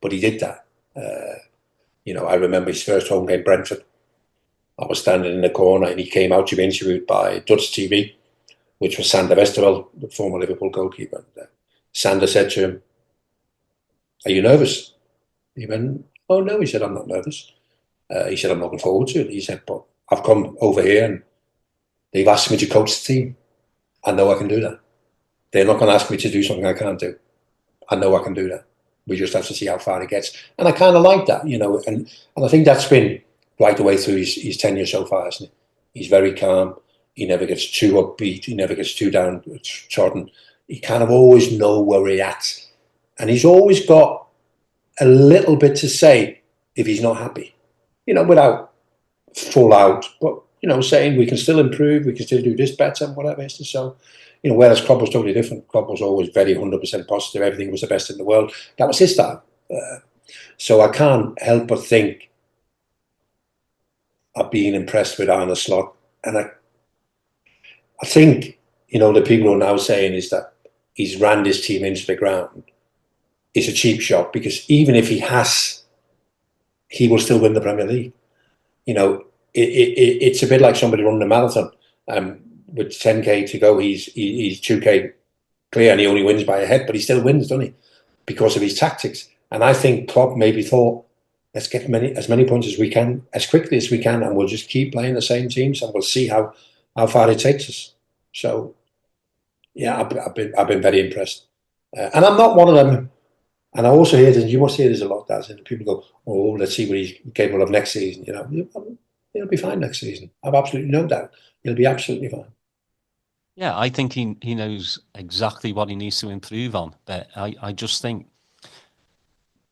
But he did that. You know, I remember his first home game, Brentford. I was standing in the corner and he came out to be interviewed by Dutch TV, which was Sander Westerwelle, the former Liverpool goalkeeper. Sander said to him, "Are you nervous?" He went, "Oh no," he said, "I'm not nervous." He said, "I'm looking forward to it." He said, "But I've come over here and they've asked me to coach the team. I know I can do that. They're not going to ask me to do something I can't do. I know I can do that. We just have to see how far it gets." And I kind of like that, you know, and I think that's been right the way through his tenure so far, isn't it? He's very calm. He never gets too upbeat. He never gets too downtrodden. He kind of always know where he's at. And he's always got a little bit to say if he's not happy, you know, without full out, but, you know, saying we can still improve, we can still do this better and whatever. So, you know, whereas Klopp was totally different. Klopp was always very 100% positive. Everything was the best in the world. That was his style. So I can't help but think I've been impressed with Arne Slot. And I think, you know, the people who are now saying is that he's ran this team into the ground is a cheap shot, because even if he has, he will still win the Premier League. You know, it's a bit like somebody running a marathon. With 10k to go, he's 2k clear and he only wins by a head, but he still wins, doesn't he? Because of his tactics. And I think Klopp maybe thought, let's get as many points as we can, as quickly as we can, and we'll just keep playing the same teams and we'll see how far it takes us. So, yeah, I've been very impressed. And I'm not one of them. And I also hear this, you must hear this a lot, Daz, and people go, "Oh, let's see what he's capable of next season." You know, he'll be fine next season. I've absolutely no doubt. He'll be absolutely fine. Yeah, I think he knows exactly what he needs to improve on. But I just think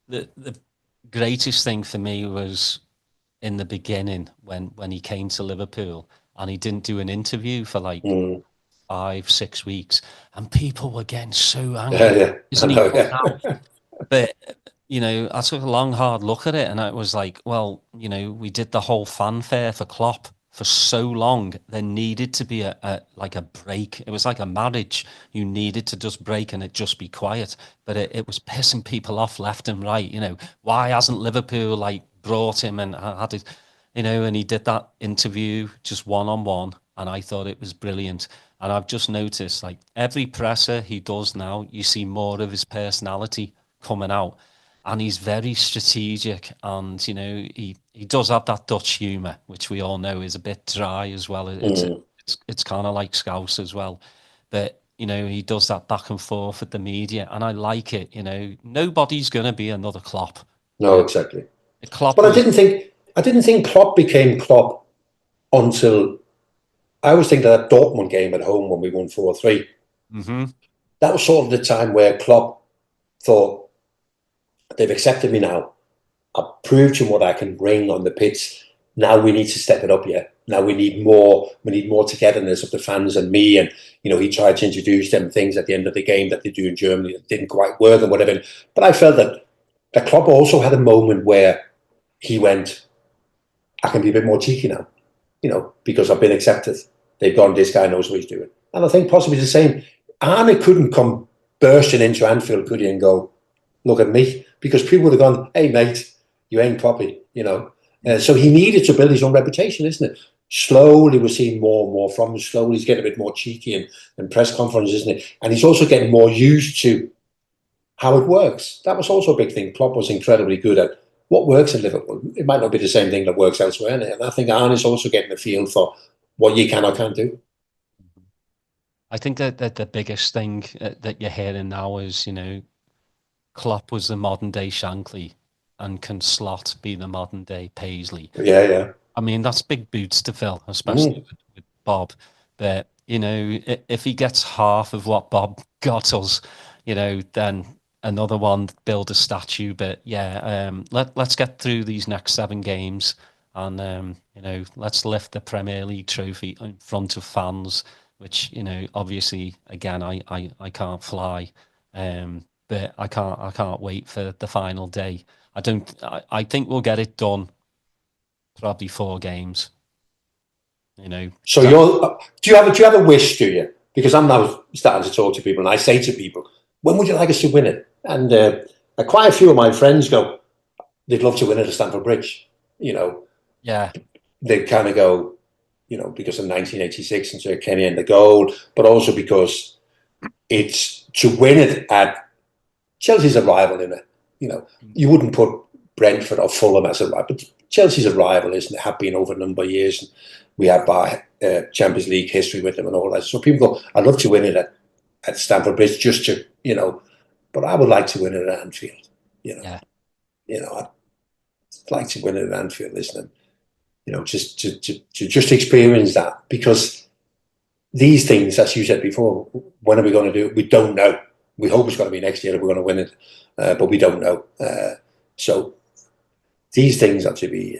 the greatest thing for me was in the beginning when he came to Liverpool and he didn't do an interview for like 5-6 weeks, and people were getting so angry. Yeah. Isn't he? But, you know, I took a long, hard look at it and I was like, well, you know, we did the whole fanfare for Klopp for so long. There needed to be a break. It was like a marriage. You needed to just break and it just be quiet. But it was pissing people off left and right. You know, why hasn't Liverpool like brought him and had it, you know, and he did that interview just one-on-one and I thought it was brilliant. And I've just noticed like every presser he does now, you see more of his personality coming out, and he's very strategic, and you know he does have that Dutch humour, which we all know is a bit dry as well. It's kind of like Scouse as well, but you know he does that back and forth with the media, and I like it. You know, nobody's going to be another Klopp. No, exactly. Klopp, but I didn't think Klopp became Klopp until I was thinking that Dortmund game at home when we won 4-3. That was sort of the time where Klopp thought, they've accepted me now. I've proved to them what I can bring on the pitch. Now we need to step it up, yeah. Now we need more. We need more togetherness of the fans and me. And, you know, he tried to introduce them things at the end of the game that they do in Germany that didn't quite work and whatever. But I felt that Klopp also had a moment where he went, I can be a bit more cheeky now, you know, because I've been accepted. They've gone, this guy knows what he's doing. And I think possibly the same. Arne couldn't come bursting into Anfield, could he, and go, look at me, because people would have gone, hey, mate, you ain't Poppy, you know. So he needed to build his own reputation, isn't it? Slowly we're seeing more and more from him. Slowly he's getting a bit more cheeky in press conferences, isn't it? And he's also getting more used to how it works. That was also a big thing. Klopp was incredibly good at what works in Liverpool. It might not be the same thing that works elsewhere, innit? And I think Arne's also getting a feel for what you can or can't do. I think that the biggest thing that you're hearing now is, you know, Klopp was the modern day Shankly, and can Slot be the modern day Paisley? Yeah. I mean, that's big boots to fill, especially with Bob. But, you know, if he gets half of what Bob got us, you know, then another one, build a statue. But yeah, let's get through these next 7 games and, you know, let's lift the Premier League trophy in front of fans, which, you know, obviously, again, I can't fly. But I can't wait for the final day. I think we'll get it done. Probably 4 games. You know. So do you have a wish? Do you? Because I'm now starting to talk to people, and I say to people, "When would you like us to win it?" And quite a few of my friends go, they'd love to win it at Stamford Bridge. Yeah, They kind of go, because of 1986 and Sir Kenny and the goal, but also because it's to win it at Chelsea's a rival, isn't it? You wouldn't put Brentford or Fulham as a rival, but Chelsea's a rival, isn't it? Have been over a number of years, and we have our Champions League history with them and all that. So people go, I'd love to win it at Stamford Bridge, just to, but I would like to win it at Anfield. yeah, I'd like to win it at Anfield, listen, just to just experience that, because these things, as you said before, when are we going to do it? We don't know. We hope it's going to be next year that we're going to win it, but we don't know. So these things have to be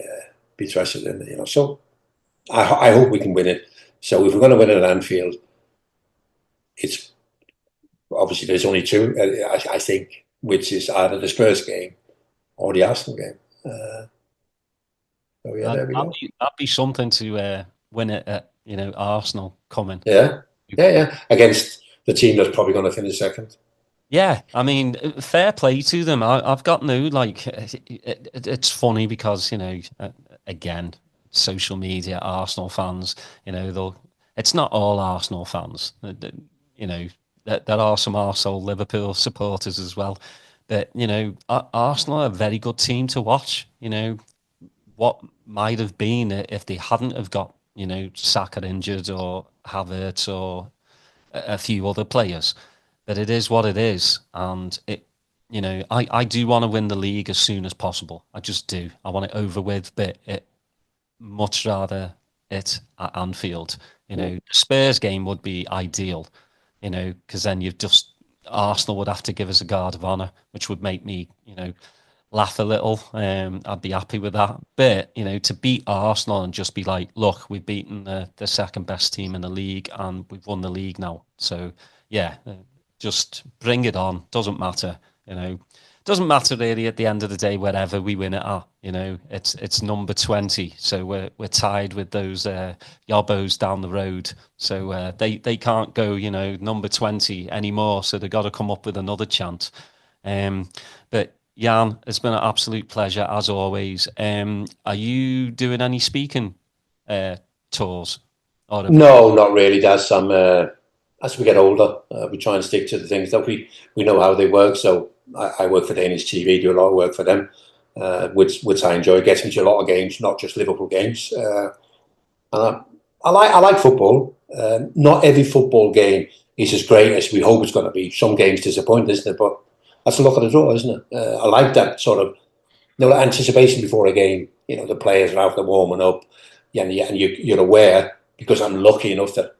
trusted in. So I hope we can win it. So if we're going to win it at Anfield, it's obviously there's only two, I think, which is either the Spurs game or the Arsenal game. So yeah, there we go. That'd be something to win it at Arsenal coming. Yeah. Against the team that's probably going to finish second. Yeah, I mean, fair play to them. I've got no it's funny because again, social media, Arsenal fans, it's not all Arsenal fans. There are some Arsenal Liverpool supporters as well. But Arsenal are a very good team to watch. What might have been if they hadn't have got Saka injured or Havertz or a few other players. But it is what it is, and I do want to win the league as soon as possible. I just do. I want it over with, but much rather it at Anfield. The Spurs game would be ideal, because then Arsenal would have to give us a guard of honour, which would make me, laugh a little. I'd be happy with that. But, to beat Arsenal and just be like, look, we've beaten the second best team in the league and we've won the league now. So, yeah, just bring it on. Doesn't matter, Doesn't matter really at the end of the day, wherever we win it at. It's number 20. So we're tied with those yobbos down the road. So they can't go, number 20 anymore. So they've got to come up with another chant. But Jan, it's been an absolute pleasure as always. Are you doing any speaking tours? No, not really. That's some. As we get older, we try and stick to the things that we know how they work. So I work for Danish TV, do a lot of work for them, which I enjoy. Getting to a lot of games, not just Liverpool games. And I like football. Not every football game is as great as we hope it's going to be. Some games disappoint, isn't it? But that's a look at the draw, isn't it? I like that sort of anticipation before a game. The players are out there warming up, and you're aware, because I'm lucky enough that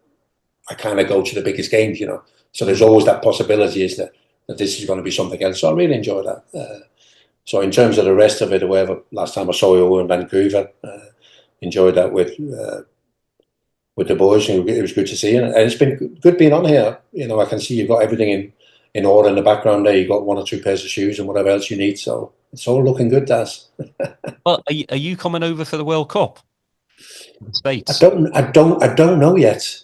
I kind of go to the biggest games, So there's always that possibility, is that this is going to be something else. So I really enjoy that. So in terms of the rest of it, or whatever, last time I saw you over in Vancouver, enjoyed that with the boys. It was good to see you, and it's been good being on here. I can see you've got everything in order in the background there. You've got 1 or 2 pairs of shoes and whatever else you need. So it's all looking good, Daz. Well, are you coming over for the World Cup? States? I don't know yet.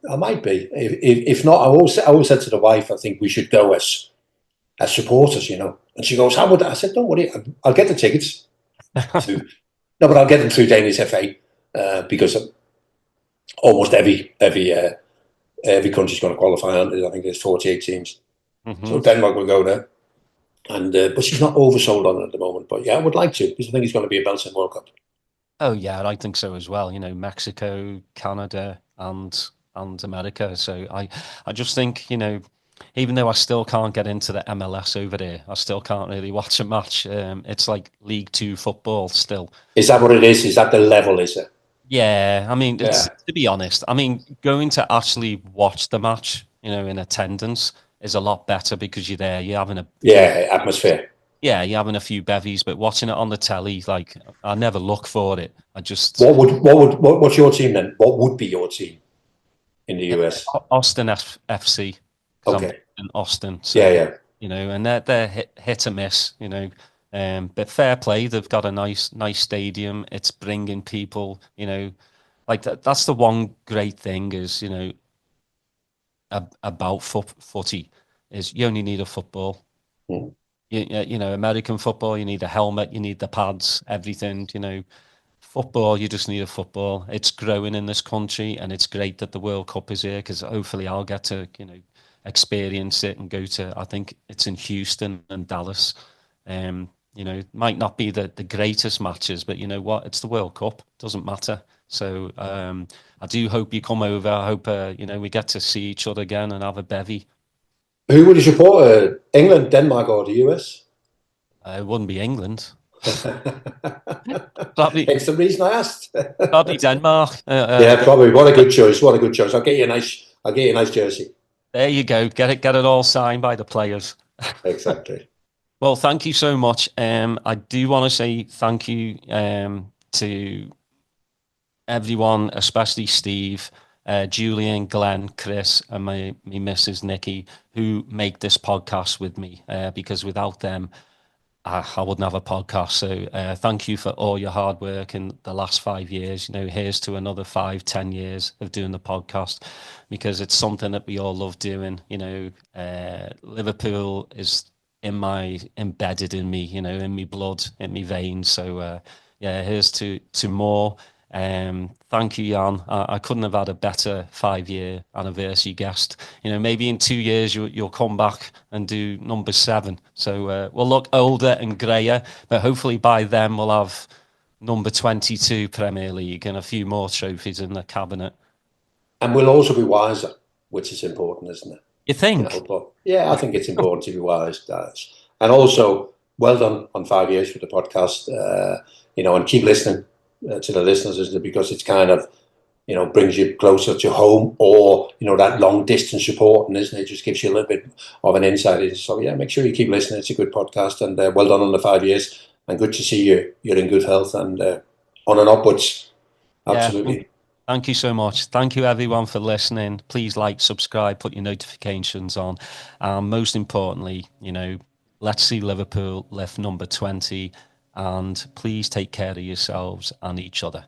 I might be. If not, I always said to the wife, I think we should go as supporters, And she goes, "How would I?" I said, "Don't worry, I'll get the tickets." No, but I'll get them through Danish FA, because almost every country's going to qualify. I think there's 48 teams, so Denmark will go there. And but she's not oversold on it at the moment. But yeah, I would like to, because I think it's going to be a belting World Cup. Oh yeah, I think so as well. Mexico, Canada, and America. So I just think, even though I still can't get into the MLS over there, I still can't really watch a match. It's like League Two football still. Is that what it is? Is that the level? Is it? Yeah, I mean, to be honest, going to actually watch the match, in attendance is a lot better, because you're there, you're having atmosphere. Yeah, you're having a few bevies, but watching it on the telly, like, I never look for it. I just... What's your team then? What would be your team in the US? Austin FC. Okay. I'm in Austin. So, and they're hit or miss, but fair play. They've got a nice stadium. It's bringing people, like that's the one great thing is, about footy is you only need a football. You know, American football, you need a helmet, you need the pads, everything. You know, football, you just need a football. It's growing in this country, and it's great that the World Cup is here because hopefully I'll get to, you know, experience it and go to. I think it's in Houston and Dallas. You know, might not be the greatest matches, but you know what? It's the World Cup. Doesn't matter. So I do hope you come over. I hope you know, we get to see each other again and have a bevy. Who would you support? England, Denmark, or the US? It wouldn't be England. Probably, Hence the reason I asked. probably Denmark. Yeah, probably. What a good choice. What a good choice. I'll get you a nice. I'll get you a nice jersey. There you go. Get it all signed by the players. Exactly. Well, thank you so much. I do want to say thank you to everyone, especially Steve, Julian, Glenn, Chris, and my missus Nikki, who make this podcast with me. Because without them, I wouldn't have a podcast. So thank you for all your hard work in the last 5 years. You know, here's to another 5, 10 years of doing the podcast, because it's something that we all love doing. You know, Liverpool is embedded in me, you know, in me blood, in me veins. So yeah, here's to more. Thank you, Jan. I couldn't have had a better 5-year anniversary guest. You know, maybe in 2 years you'll come back and do number 7. So we'll look older and greyer, but hopefully by then we'll have number 22 Premier League and a few more trophies in the cabinet. And we'll also be wiser, which is important, isn't it? You think? You know, but yeah, I think it's important to be wise, guys. And also, well done on 5 years with the podcast. You know, and keep listening to the listeners, isn't it? Because it's kind of, you know, brings you closer to home, or, you know, that long distance supporting, isn't it? It just gives you a little bit of an insight. So yeah, make sure you keep listening. It's a good podcast, and well done on the 5 years. And good to see you're in good health and on and upwards. Absolutely. Yeah. Thank you so much. Thank you, everyone, for listening. Please like, subscribe, put your notifications on. Most importantly, you know, let's see Liverpool lift number 20. And please take care of yourselves and each other.